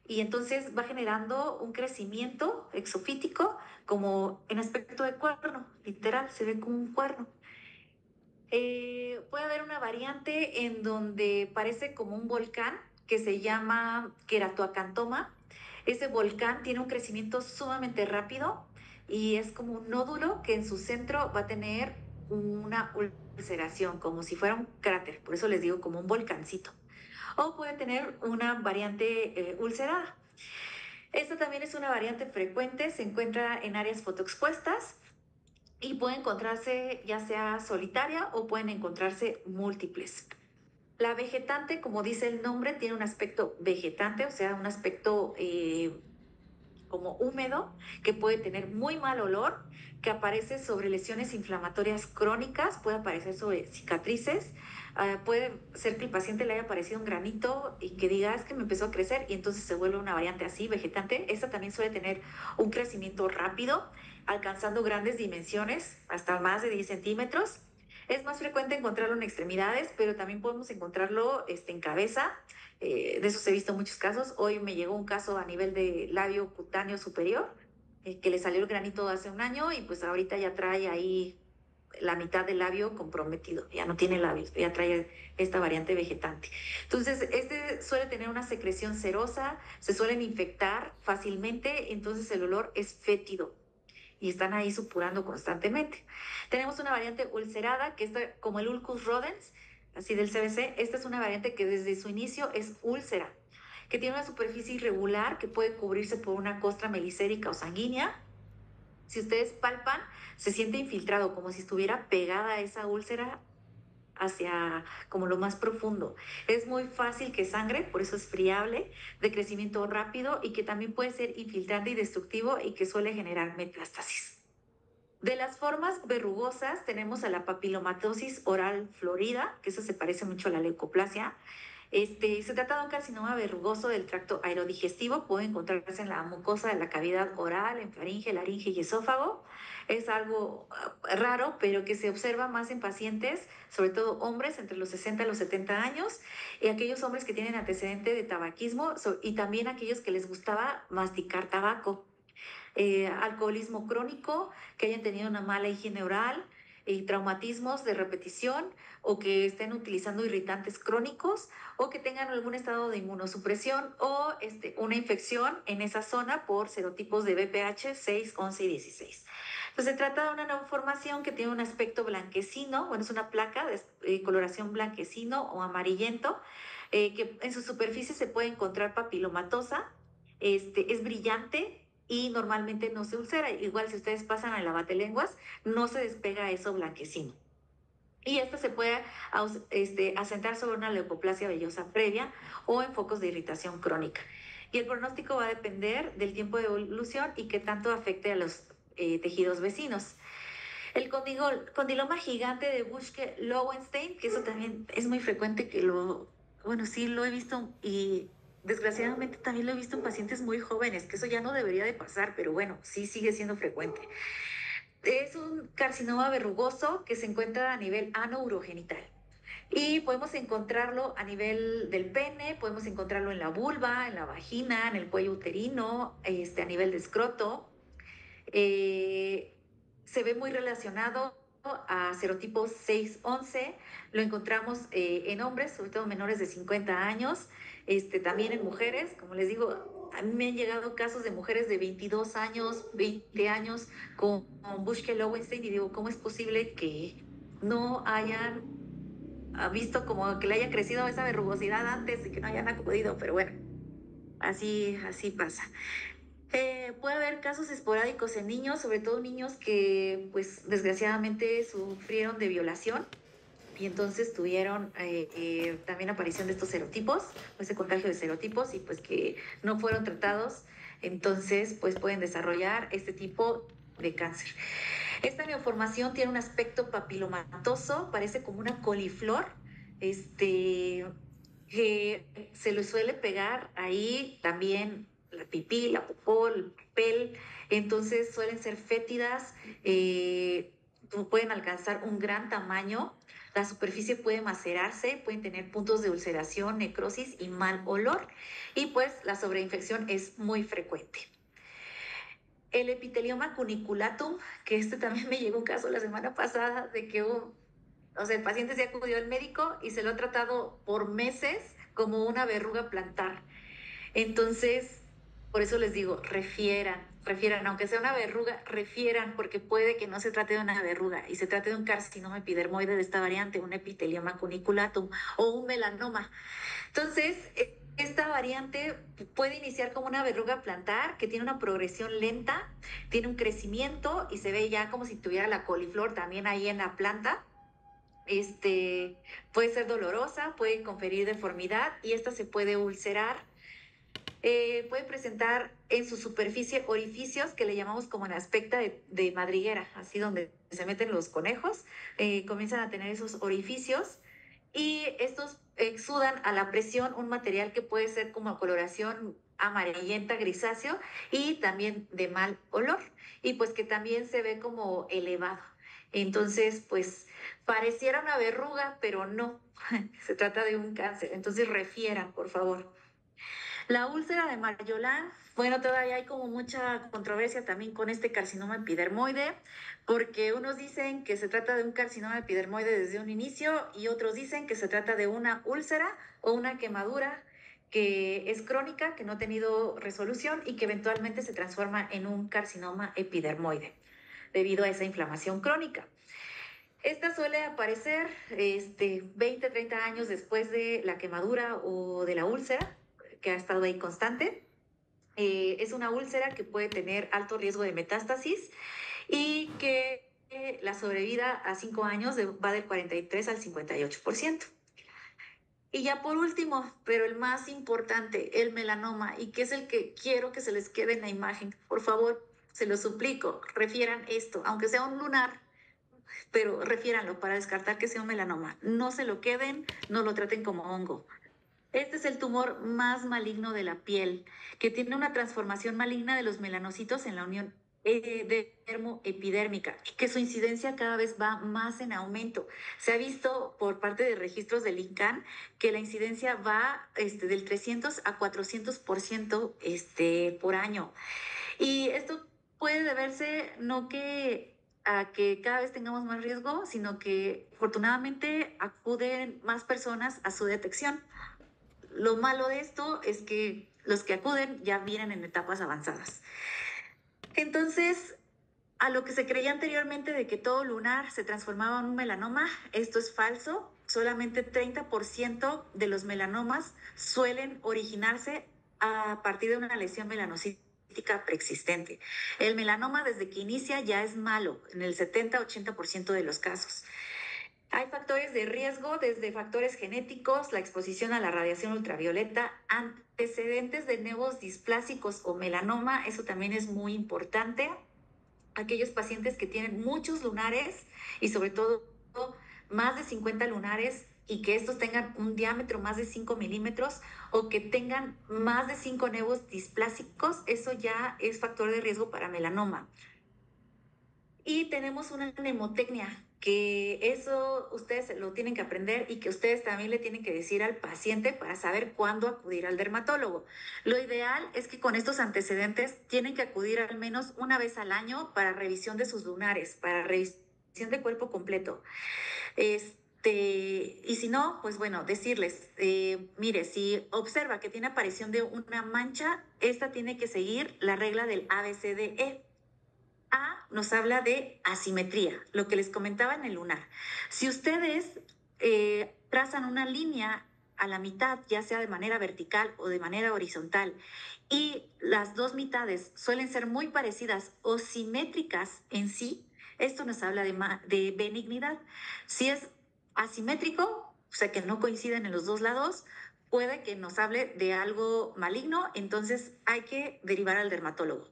Y entonces va generando un crecimiento exofítico como en aspecto de cuerno, literal, se ve como un cuerno. Puede haber una variante en donde parece como un volcán que se llama queratoacantoma. Ese volcán tiene un crecimiento sumamente rápido y es como un nódulo que en su centro va a tener una ulceración, como si fuera un cráter, por eso les digo como un volcancito. O puede tener una variante ulcerada. Esta también es una variante frecuente, se encuentra en áreas fotoexpuestas y puede encontrarse ya sea solitaria o pueden encontrarse múltiples. La vegetante, como dice el nombre, tiene un aspecto vegetante, o sea, un aspecto como húmedo, que puede tener muy mal olor, que aparece sobre lesiones inflamatorias crónicas, puede aparecer sobre cicatrices, puede ser que el paciente le haya aparecido un granito y que diga, es que me empezó a crecer y entonces se vuelve una variante así, vegetante. Esta también suele tener un crecimiento rápido, alcanzando grandes dimensiones, hasta más de 10 centímetros. Es más frecuente encontrarlo en extremidades, pero también podemos encontrarlo en cabeza. De esos he visto muchos casos. Hoy me llegó un caso a nivel de labio cutáneo superior, que le salió el granito hace un año y pues ahorita ya trae ahí la mitad del labio comprometido, ya no tiene labios, ya trae esta variante vegetante. Entonces, suele tener una secreción serosa, se suelen infectar fácilmente, entonces el olor es fétido y están ahí supurando constantemente. Tenemos una variante ulcerada, que es como el Ulcus rodens, así del CBC. Esta es una variante que desde su inicio es úlcera, que tiene una superficie irregular que puede cubrirse por una costra melicérica o sanguínea Si ustedes palpan, se siente infiltrado, como si estuviera pegada esa úlcera hacia como lo más profundo. Es muy fácil que sangre, por eso es friable, de crecimiento rápido y que también puede ser infiltrante y destructivo y que suele generar metástasis. De las formas verrugosas tenemos a la papilomatosis oral florida, que eso se parece mucho a la leucoplasia. Se trata de un carcinoma verrugoso del tracto aerodigestivo, puede encontrarse en la mucosa de la cavidad oral, en faringe, laringe y esófago. Es algo raro, pero que se observa más en pacientes, sobre todo hombres entre los 60 y los 70 años, y aquellos hombres que tienen antecedente de tabaquismo y también aquellos que les gustaba masticar tabaco. Alcoholismo crónico, que hayan tenido una mala higiene oral, traumatismos de repetición o que estén utilizando irritantes crónicos o que tengan algún estado de inmunosupresión o una infección en esa zona por serotipos de BPH 6, 11 y 16. Entonces se trata de una neoformación que tiene un aspecto blanquecino, bueno, es una placa de coloración blanquecino o amarillento, que en su superficie se puede encontrar papilomatosa, es brillante y normalmente no se ulcera. Igual si ustedes pasan a la batelenguas, no se despega eso blanquecino. Y esto se puede asentar sobre una leucoplasia vellosa previa o en focos de irritación crónica. Y el pronóstico va a depender del tiempo de evolución y qué tanto afecte a los tejidos vecinos. El condiloma gigante de Buschke-Lowenstein, que eso también es muy frecuente bueno, sí lo he visto y desgraciadamente también lo he visto en pacientes muy jóvenes, que eso ya no debería de pasar, pero bueno, sí sigue siendo frecuente. Es un carcinoma verrugoso que se encuentra a nivel ano-urogenital. Y podemos encontrarlo a nivel del pene, podemos encontrarlo en la vulva, en la vagina, en el cuello uterino, a nivel de escroto. Eh, Se ve muy relacionado a serotipo 611, lo encontramos en hombres, sobre todo menores de 50 años, también en mujeres, como les digo, a mí me han llegado casos de mujeres de 22 años, 20 años con Buschke-Lowenstein y digo, ¿cómo es posible que no hayan visto como que le haya crecido esa verrugosidad antes y que no hayan acudido? Pero bueno, así pasa. Puede haber casos esporádicos en niños, sobre todo niños que, pues, desgraciadamente sufrieron de violación y entonces tuvieron también aparición de estos serotipos, ese contagio de serotipos y pues que no fueron tratados, entonces pues pueden desarrollar este tipo de cáncer. Esta neoformación tiene un aspecto papilomatoso, parece como una coliflor, que se le suele pegar ahí también la pipí, la popó, el papel, entonces suelen ser fétidas, pueden alcanzar un gran tamaño, la superficie puede macerarse, pueden tener puntos de ulceración, necrosis y mal olor, y pues la sobreinfección es muy frecuente. El epitelioma cuniculatum, que también me llegó un caso la semana pasada de que el paciente se acudió al médico y se lo ha tratado por meses como una verruga plantar. Entonces, por eso les digo, refieran, aunque sea una verruga, refieran, porque puede que no se trate de una verruga y se trate de un carcinoma epidermoide de esta variante, un epitelioma cuniculatum o un melanoma. Entonces, esta variante puede iniciar como una verruga plantar que tiene una progresión lenta, tiene un crecimiento y se ve ya como si tuviera la coliflor también ahí en la planta. Puede ser dolorosa, puede conferir deformidad y esta se puede ulcerar. Puede presentar en su superficie orificios que le llamamos como en aspecto de madriguera, así donde se meten los conejos, comienzan a tener esos orificios y estos exudan a la presión un material que puede ser como coloración amarillenta, grisáceo y también de mal olor y pues que también se ve como elevado. Entonces, pues pareciera una verruga, pero no, se trata de un cáncer. Entonces refieran, por favor. La úlcera de Marjolán, bueno, todavía hay como mucha controversia también con este carcinoma epidermoide, porque unos dicen que se trata de un carcinoma epidermoide desde un inicio y otros dicen que se trata de una úlcera o una quemadura que es crónica, que no ha tenido resolución y que eventualmente se transforma en un carcinoma epidermoide debido a esa inflamación crónica. Esta suele aparecer 20, 30 años después de la quemadura o de la úlcera, que ha estado ahí constante. Es una úlcera que puede tener alto riesgo de metástasis y que la sobrevida a 5 años va del 43 al 58%. Y ya por último, pero el más importante, el melanoma, y que es el que quiero que se les quede en la imagen. Por favor, se lo suplico, refieran esto, aunque sea un lunar, pero refiéranlo para descartar que sea un melanoma. No se lo queden, no lo traten como hongo. Este es el tumor más maligno de la piel, que tiene una transformación maligna de los melanocitos en la unión dermoepidérmica, y que su incidencia cada vez va más en aumento. Se ha visto por parte de registros del INCAN que la incidencia va del 300 a 400% por año. Y esto puede deberse no que a que cada vez tengamos más riesgo, sino que afortunadamente acuden más personas a su detección. Lo malo de esto es que los que acuden ya vienen en etapas avanzadas. Entonces, a lo que se creía anteriormente de que todo lunar se transformaba en un melanoma, esto es falso. Solamente 30% de los melanomas suelen originarse a partir de una lesión melanocítica preexistente. El melanoma desde que inicia ya es malo en el 70-80% de los casos. Hay factores de riesgo, desde factores genéticos, la exposición a la radiación ultravioleta, antecedentes de nevos displásicos o melanoma, eso también es muy importante. Aquellos pacientes que tienen muchos lunares y sobre todo más de 50 lunares y que estos tengan un diámetro más de 5 milímetros o que tengan más de 5 nevos displásicos, eso ya es factor de riesgo para melanoma. Y tenemos una mnemotecnia, que eso ustedes lo tienen que aprender y que ustedes también le tienen que decir al paciente para saber cuándo acudir al dermatólogo. Lo ideal es que con estos antecedentes tienen que acudir al menos una vez al año para revisión de sus lunares, para revisión de cuerpo completo. Y si no, pues bueno, decirles, mire, si observa que tiene aparición de una mancha, esta tiene que seguir la regla del ABCDE. A nos habla de asimetría, lo que les comentaba en el lunar. Si ustedes trazan una línea a la mitad, ya sea de manera vertical o de manera horizontal, y las dos mitades suelen ser muy parecidas o simétricas en sí, esto nos habla de benignidad. Si es asimétrico, o sea que no coinciden en los dos lados, puede que nos hable de algo maligno, entonces hay que derivar al dermatólogo.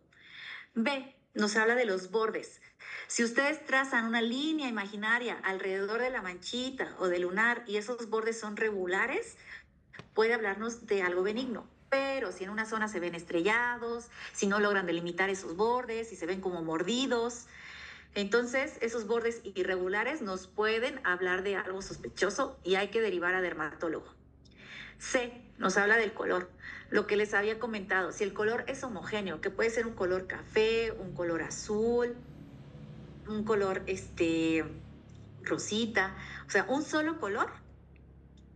B, nos habla de los bordes. Si ustedes trazan una línea imaginaria alrededor de la manchita o del lunar y esos bordes son regulares, puede hablarnos de algo benigno. Pero si en una zona se ven estrellados, si no logran delimitar esos bordes, si se ven como mordidos, entonces esos bordes irregulares nos pueden hablar de algo sospechoso y hay que derivar a dermatólogo. C, nos habla del color. Lo que les había comentado, si el color es homogéneo, que puede ser un color café, un color azul, un color rosita, o sea, un solo color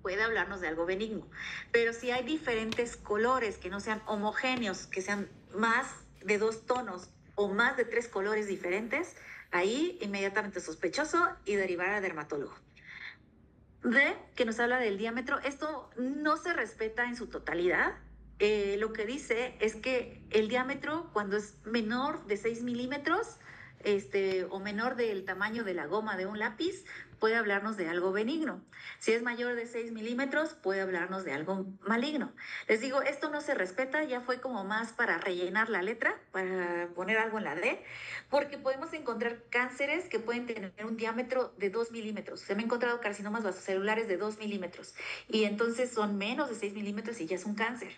puede hablarnos de algo benigno. Pero si hay diferentes colores que no sean homogéneos, que sean más de 2 tonos o más de 3 colores diferentes, ahí inmediatamente sospechoso y derivar a dermatólogo. D, que nos habla del diámetro. Esto no se respeta en su totalidad. Lo que dice es que el diámetro, cuando es menor de 6 milímetros o menor del tamaño de la goma de un lápiz, puede hablarnos de algo benigno. Si es mayor de 6 milímetros, puede hablarnos de algo maligno. Les digo, esto no se respeta, ya fue como más para rellenar la letra, para poner algo en la D, porque podemos encontrar cánceres que pueden tener un diámetro de 2 milímetros. Se me han encontrado carcinomas vasocelulares de 2 milímetros y entonces son menos de 6 milímetros y ya es un cáncer.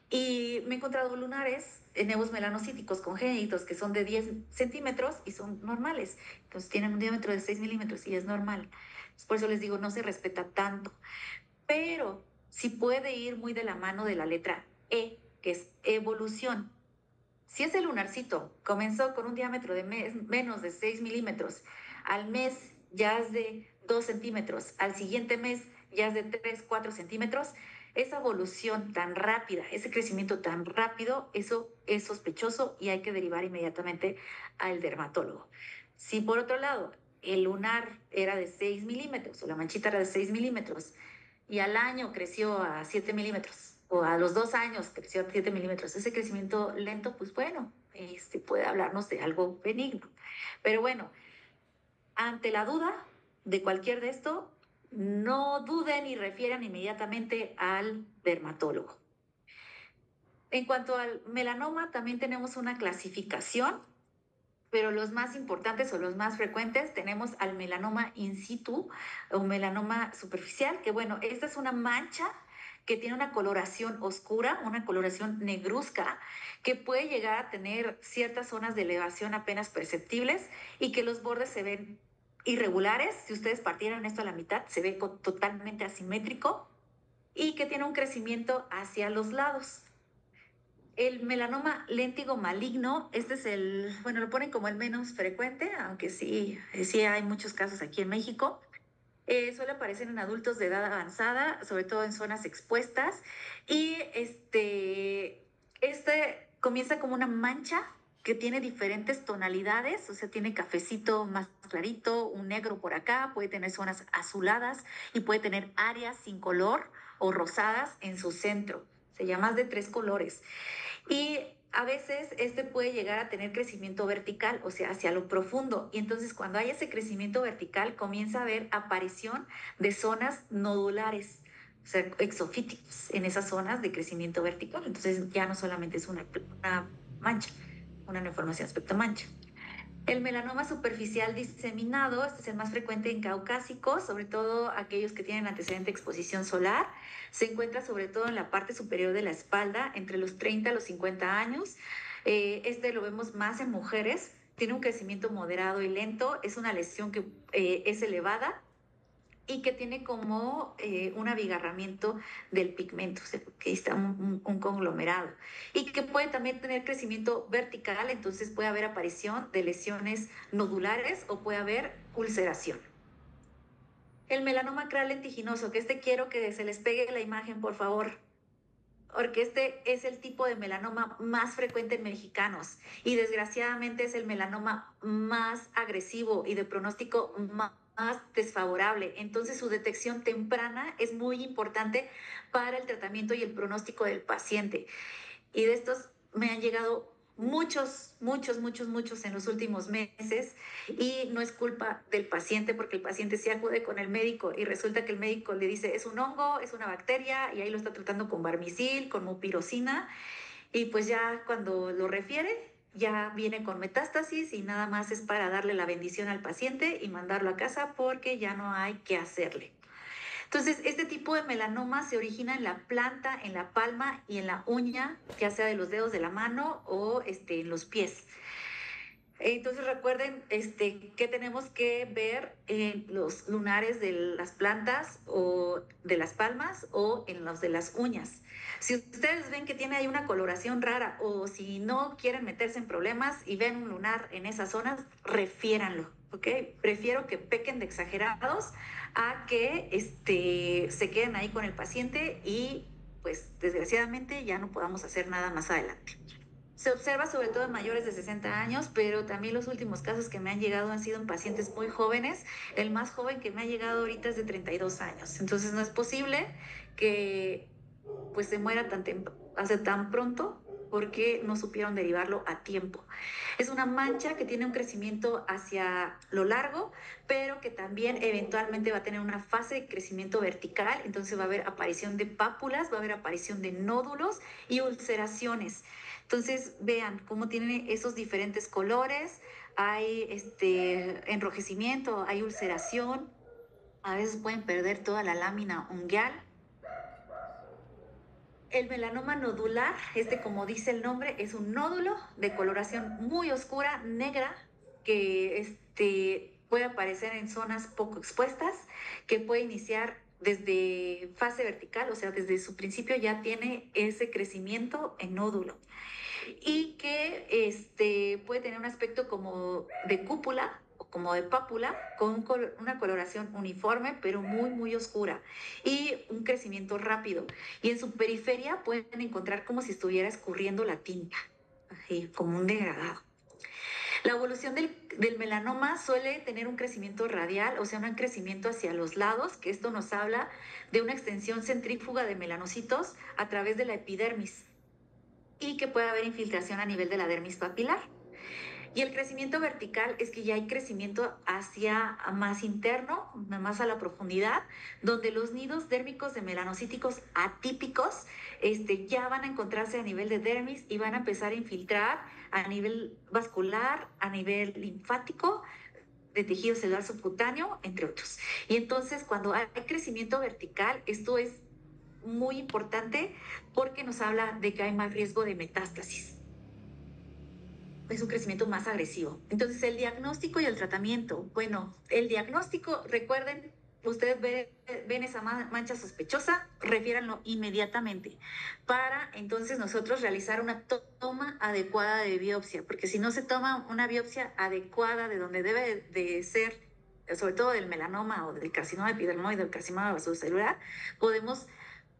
Y me he encontrado lunares, nevos melanocíticos congénitos que son de 10 centímetros y son normales. Entonces tienen un diámetro de 6 milímetros y es normal. Por eso les digo, no se respeta tanto. Pero sí puede ir muy de la mano de la letra E, que es evolución. Si ese lunarcito comenzó con un diámetro de menos de 6 milímetros, al mes ya es de 2 centímetros, al siguiente mes ya es de 3, 4 centímetros, esa evolución tan rápida, ese crecimiento tan rápido, eso es sospechoso y hay que derivar inmediatamente al dermatólogo. Si por otro lado el lunar era de 6 milímetros o la manchita era de 6 milímetros y al año creció a 7 milímetros o a los 2 años creció 7 milímetros, ese crecimiento lento, pues bueno, puede hablarnos de algo benigno. Pero bueno, ante la duda de cualquier de esto, no duden y refieran inmediatamente al dermatólogo. En cuanto al melanoma, también tenemos una clasificación, pero los más importantes o los más frecuentes tenemos al melanoma in situ o melanoma superficial, que bueno, esta es una mancha que tiene una coloración oscura, una coloración negruzca, que puede llegar a tener ciertas zonas de elevación apenas perceptibles y que los bordes se ven irregulares. Si ustedes partieran esto a la mitad, se ve totalmente asimétrico y que tiene un crecimiento hacia los lados. El melanoma léntigo maligno, este es bueno, lo ponen como el menos frecuente, aunque sí hay muchos casos aquí en México. Suele aparecer en adultos de edad avanzada, sobre todo en zonas expuestas. Y comienza como una mancha que tiene diferentes tonalidades, o sea, tiene cafecito más clarito, un negro por acá, puede tener zonas azuladas y puede tener áreas sin color o rosadas en su centro. Se llama más de 3 colores. Y a veces puede llegar a tener crecimiento vertical, o sea, hacia lo profundo. Y entonces cuando hay ese crecimiento vertical, comienza a haber aparición de zonas nodulares, o sea, exofíticos en esas zonas de crecimiento vertical. Entonces ya no solamente es una mancha, una neoformación aspecto mancha. El melanoma superficial diseminado, este es el más frecuente en caucásicos, sobre todo aquellos que tienen antecedente de exposición solar. Se encuentra sobre todo en la parte superior de la espalda, entre los 30 a los 50 años. Lo vemos más en mujeres. Tiene un crecimiento moderado y lento. Es una lesión que es elevada y que tiene como un abigarramiento del pigmento, o sea, que está un conglomerado. Y que puede también tener crecimiento vertical, entonces puede haber aparición de lesiones nodulares o puede haber ulceración. El melanoma craneal lentiginoso, que quiero que se les pegue la imagen, por favor, porque es el tipo de melanoma más frecuente en mexicanos y desgraciadamente es el melanoma más agresivo y de pronóstico más desfavorable. Entonces su detección temprana es muy importante para el tratamiento y el pronóstico del paciente. Y de estos me han llegado muchos en los últimos meses y no es culpa del paciente porque el paciente sí acude con el médico y resulta que el médico le dice es un hongo, es una bacteria y ahí lo está tratando con Barmicil, con mupirocina y pues ya cuando lo refiere ya viene con metástasis y nada más es para darle la bendición al paciente y mandarlo a casa porque ya no hay que hacerle. Entonces, este tipo de melanoma se origina en la planta, en la palma y en la uña, ya sea de los dedos de la mano o en los pies. Entonces recuerden que tenemos que ver en los lunares de las plantas o de las palmas o en los de las uñas. Si ustedes ven que tiene ahí una coloración rara o si no quieren meterse en problemas y ven un lunar en esas zonas, refiéranlo, ¿ok? Prefiero que pequen de exagerados a que se queden ahí con el paciente y pues desgraciadamente ya no podamos hacer nada más adelante. Se observa sobre todo en mayores de 60 años, pero también los últimos casos que me han llegado han sido en pacientes muy jóvenes. El más joven que me ha llegado ahorita es de 32 años. Entonces no es posible que pues se muera hace tan pronto porque no supieron derivarlo a tiempo. Es una mancha que tiene un crecimiento hacia lo largo, pero que también eventualmente va a tener una fase de crecimiento vertical, entonces va a haber aparición de pápulas, va a haber aparición de nódulos y ulceraciones. Entonces, vean cómo tienen esos diferentes colores, hay enrojecimiento, hay ulceración, a veces pueden perder toda la lámina ungueal. El melanoma nodular, como dice el nombre, es un nódulo de coloración muy oscura, negra, que puede aparecer en zonas poco expuestas, que puede iniciar desde fase vertical, o sea, desde su principio ya tiene ese crecimiento en nódulo y que puede tener un aspecto como de cúpula o como de pápula con una coloración uniforme pero muy oscura y un crecimiento rápido y en su periferia pueden encontrar como si estuviera escurriendo la tinta, así, como un degradado. La evolución del melanoma suele tener un crecimiento radial, o sea, un crecimiento hacia los lados, que esto nos habla de una extensión centrífuga de melanocitos a través de la epidermis y que puede haber infiltración a nivel de la dermis papilar. Y el crecimiento vertical es que ya hay crecimiento hacia más interno, más a la profundidad, donde los nidos dérmicos de melanocíticos atípicos ya van a encontrarse a nivel de dermis y van a empezar a infiltrar a nivel vascular, a nivel linfático, de tejido celular subcutáneo, entre otros. Y entonces, cuando hay crecimiento vertical, esto es muy importante porque nos habla de que hay más riesgo de metástasis. Es un crecimiento más agresivo. Entonces, el diagnóstico y el tratamiento. Bueno, el diagnóstico, recuerden, ustedes ven esa mancha sospechosa, refiéranlo inmediatamente para entonces nosotros realizar una toma adecuada de biopsia, porque si no se toma una biopsia adecuada de donde debe de ser, sobre todo del melanoma o del carcinoma epidermoide o del carcinoma vasocelular, podemos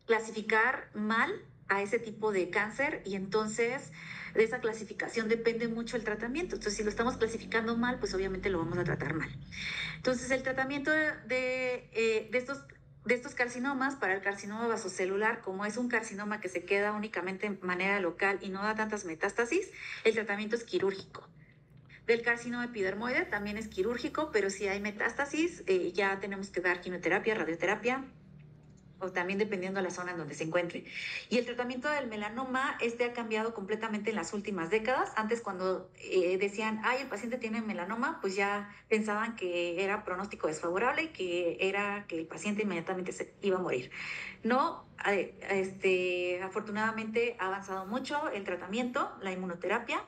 clasificar mal a ese tipo de cáncer y entonces de esa clasificación depende mucho el tratamiento. Entonces, si lo estamos clasificando mal, pues obviamente lo vamos a tratar mal. Entonces, el tratamiento de estos carcinomas para el carcinoma vasocelular, como es un carcinoma que se queda únicamente en manera local y no da tantas metástasis, el tratamiento es quirúrgico. Del carcinoma epidermoide también es quirúrgico, pero si hay metástasis, ya tenemos que dar quimioterapia, radioterapia, o también dependiendo de la zona en donde se encuentre. Y el tratamiento del melanoma ha cambiado completamente en las últimas décadas. Antes cuando decían, ay, el paciente tiene melanoma, pues ya pensaban que era pronóstico desfavorable y que era que el paciente inmediatamente se iba a morir. No, afortunadamente ha avanzado mucho el tratamiento, la inmunoterapia.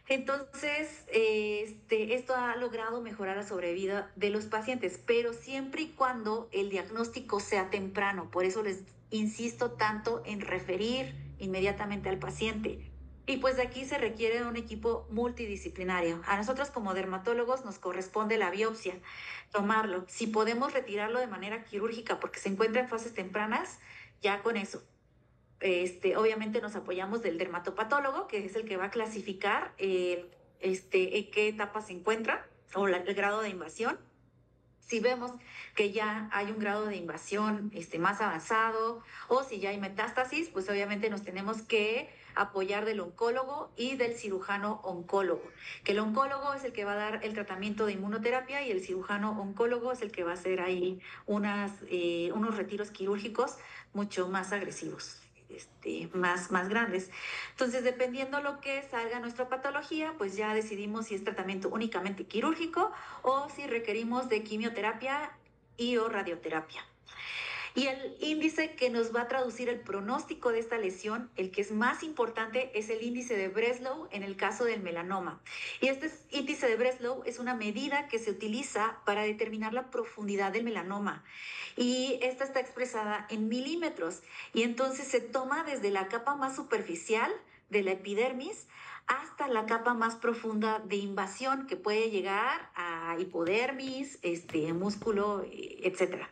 Entonces, esto ha logrado mejorar la sobrevida de los pacientes, pero siempre y cuando el diagnóstico sea temprano. Por eso les insisto tanto en referir inmediatamente al paciente. Y pues de aquí se requiere un equipo multidisciplinario. A nosotros como dermatólogos nos corresponde la biopsia, tomarlo. Si podemos retirarlo de manera quirúrgica porque se encuentra en fases tempranas, ya con eso. Obviamente nos apoyamos del dermatopatólogo, que es el que va a clasificar en qué etapa se encuentra o el grado de invasión. Si vemos que ya hay un grado de invasión más avanzado o si ya hay metástasis, pues obviamente nos tenemos que apoyar del oncólogo y del cirujano oncólogo, que el oncólogo es el que va a dar el tratamiento de inmunoterapia y el cirujano oncólogo es el que va a hacer ahí unos retiros quirúrgicos mucho más agresivos. Más grandes. Entonces, dependiendo lo que salga nuestra patología, pues ya decidimos si es tratamiento únicamente quirúrgico o si requerimos de quimioterapia y o radioterapia. Y el índice que nos va a traducir el pronóstico de esta lesión, el que es más importante, es el índice de Breslow en el caso del melanoma. Y este índice de Breslow es una medida que se utiliza para determinar la profundidad del melanoma. Y esta está expresada en milímetros. Y entonces se toma desde la capa más superficial de la epidermis hasta la capa más profunda de invasión que puede llegar a hipodermis, músculo, etc.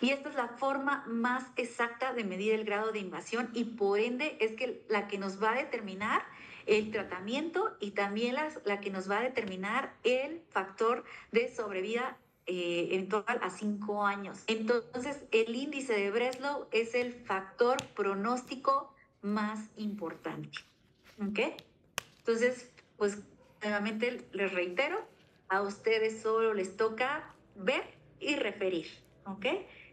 Y esta es la forma más exacta de medir el grado de invasión y por ende es que la que nos va a determinar el tratamiento y también la que nos va a determinar el factor de sobrevida eventual a 5 años. Entonces, el índice de Breslow es el factor pronóstico más importante. ¿Ok? Entonces, pues nuevamente les reitero, a ustedes solo les toca ver y referir, ¿ok?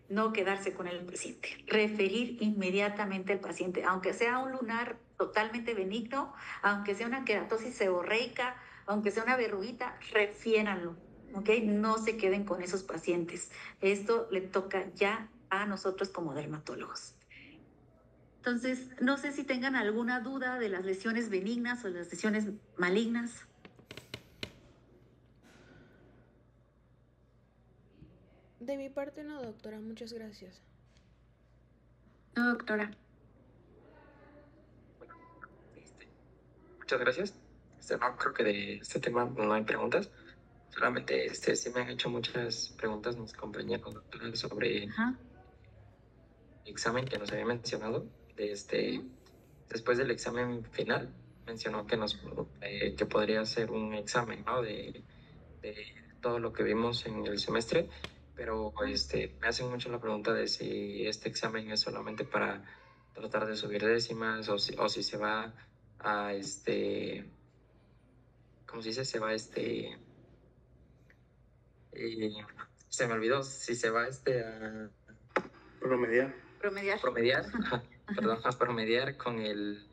No quedarse con el paciente, referir inmediatamente al paciente, aunque sea un lunar totalmente benigno, aunque sea una queratosis seborreica, aunque sea una verruguita, refiéranlo, ¿ok? No se queden con esos pacientes. Esto le toca ya a nosotros como dermatólogos. Entonces, no sé si tengan alguna duda de las lesiones benignas o las lesiones malignas. De mi parte no, doctora, muchas gracias. No, doctora. Muchas gracias. No, creo que de este tema no hay preguntas. Solamente sí me han hecho muchas preguntas mis compañeros doctores sobre el examen que nos había mencionado. Después del examen final, mencionó que que podría ser un examen, ¿no? De todo lo que vimos en el semestre, pero me hacen mucho la pregunta de si este examen es solamente para tratar de subir décimas o si se va a ¿cómo se dice? Se va eh, se me olvidó si se va a Promediar. promediar, perdón, a promediar con el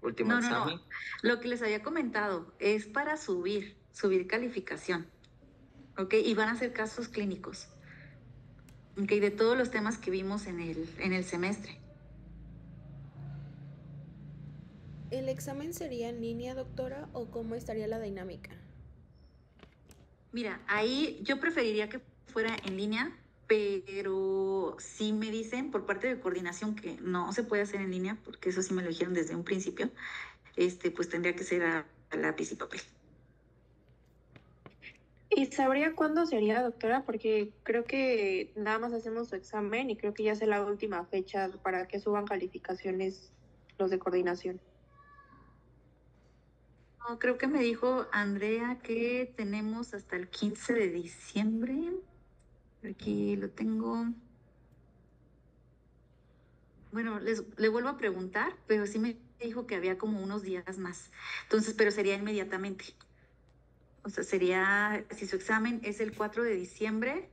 último No, examen. Lo que les había comentado es para subir calificación, ¿ok? Y van a ser casos clínicos, ¿ok? De todos los temas que vimos en el semestre. ¿El examen sería en línea, doctora, o cómo estaría la dinámica? Mira, ahí yo preferiría que fuera en línea, pero si me dicen por parte de coordinación que no se puede hacer en línea, porque eso sí me lo dijeron desde un principio, pues tendría que ser a lápiz y papel. ¿Y sabría cuándo sería, doctora? Porque creo que nada más hacemos su examen y creo que ya es la última fecha para que suban calificaciones los de coordinación. No, creo que me dijo Andrea que tenemos hasta el 15 de diciembre. Aquí lo tengo. Bueno, le vuelvo a preguntar, pero sí me dijo que había como unos días más. Entonces, pero sería inmediatamente. O sea, sería, si su examen es el 4 de diciembre,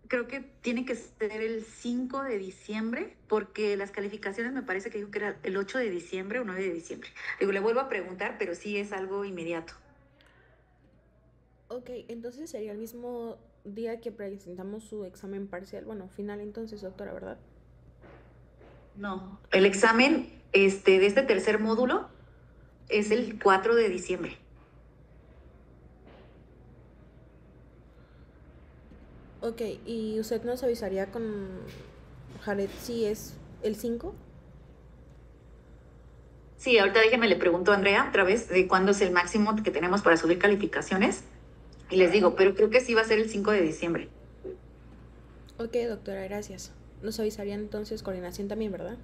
creo que tiene que ser el 5 de diciembre, porque las calificaciones me parece que dijo que era el 8 de diciembre o 9 de diciembre. Digo, le vuelvo a preguntar, pero sí es algo inmediato. Ok, entonces sería el mismo día que presentamos su examen parcial, bueno, final entonces, doctora, ¿verdad? No, el examen de este tercer módulo es el 4 de diciembre. Ok, ¿y usted nos avisaría con Jared si es el 5? Sí, ahorita déjenme le pregunto a Andrea otra vez de cuándo es el máximo que tenemos para subir calificaciones. Y les digo, pero creo que sí va a ser el 5 de diciembre. Ok, doctora, gracias. Nos avisarían entonces coordinación también, ¿verdad?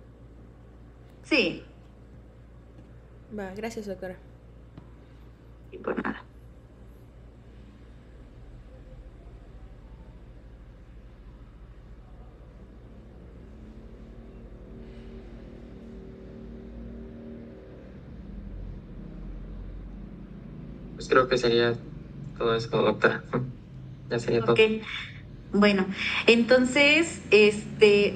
Sí. Va, gracias, doctora. Y por nada. Pues creo que sería todo eso, doctora. Ya sería todo. Ok. Bueno, entonces,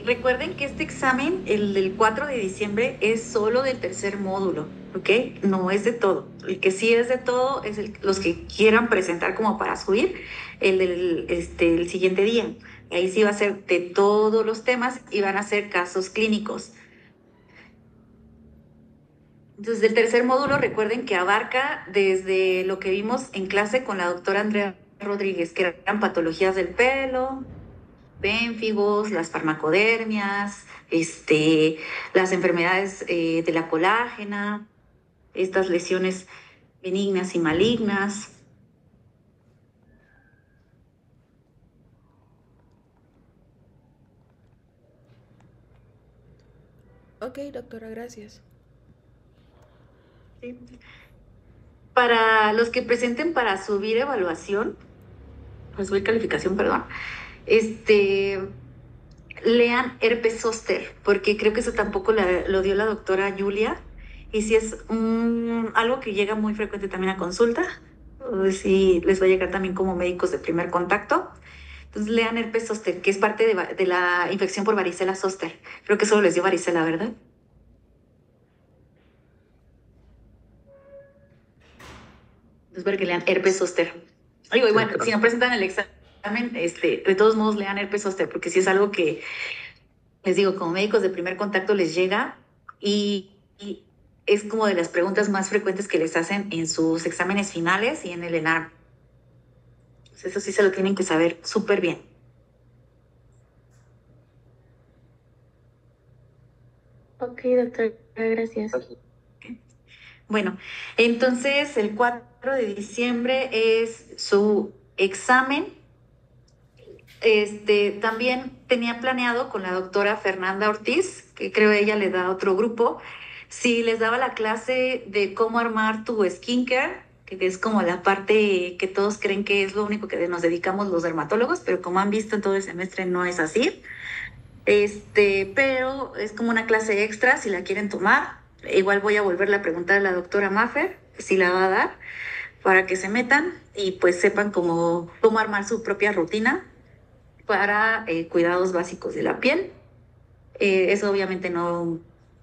recuerden que este examen, el del 4 de diciembre, es solo del tercer módulo, ¿ok? No es de todo. El que sí es de todo es los que quieran presentar como para subir, el siguiente día. Ahí sí va a ser de todos los temas y van a ser casos clínicos. Entonces, el tercer módulo, recuerden que abarca desde lo que vimos en clase con la doctora Andrea Rodríguez, que eran patologías del pelo, pénfigos, las farmacodermias, las enfermedades de la colágena, estas lesiones benignas y malignas. Ok, doctora, gracias. ¿Sí? Para los que presenten para subir evaluación, para subir calificación, perdón, lean herpes zóster, porque creo que eso tampoco lo dio la doctora Julia, y si es algo que llega muy frecuente también a consulta, o si les va a llegar también como médicos de primer contacto. Entonces lean herpes zóster, que es parte de la infección por varicela zóster. Creo que solo les dio varicela, ¿verdad? Entonces para que lean herpes zóster. Digo, y bueno, si no presentan el examen, de todos modos lean herpes zóster, porque si es algo que les digo, como médicos de primer contacto les llega y es como de las preguntas más frecuentes que les hacen en sus exámenes finales y en el ENARM. Pues eso sí se lo tienen que saber súper bien. Ok, doctora, gracias. Bueno, entonces el 4 de diciembre es su examen. También tenía planeado con la doctora Fernanda Ortiz, que creo ella le da otro grupo, si les daba la clase de cómo armar tu skincare, que es como la parte que todos creen que es lo único que nos dedicamos los dermatólogos, pero como han visto en todo el semestre no es así. Pero es como una clase extra si la quieren tomar. Igual voy a volverle a preguntar a la doctora Maffer si la va a dar para que se metan y pues sepan cómo armar su propia rutina para cuidados básicos de la piel. Eso obviamente no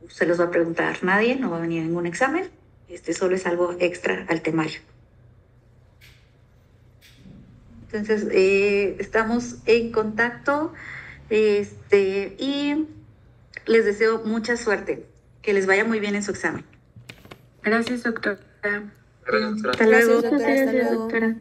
se los va a preguntar nadie, no va a venir a ningún examen. Solo es algo extra al temario. Entonces, estamos en contacto y les deseo mucha suerte, que les vaya muy bien en su examen. Gracias, doctora. Gracias, doctora. Hasta luego. Gracias, doctora. Hasta luego. Doctora.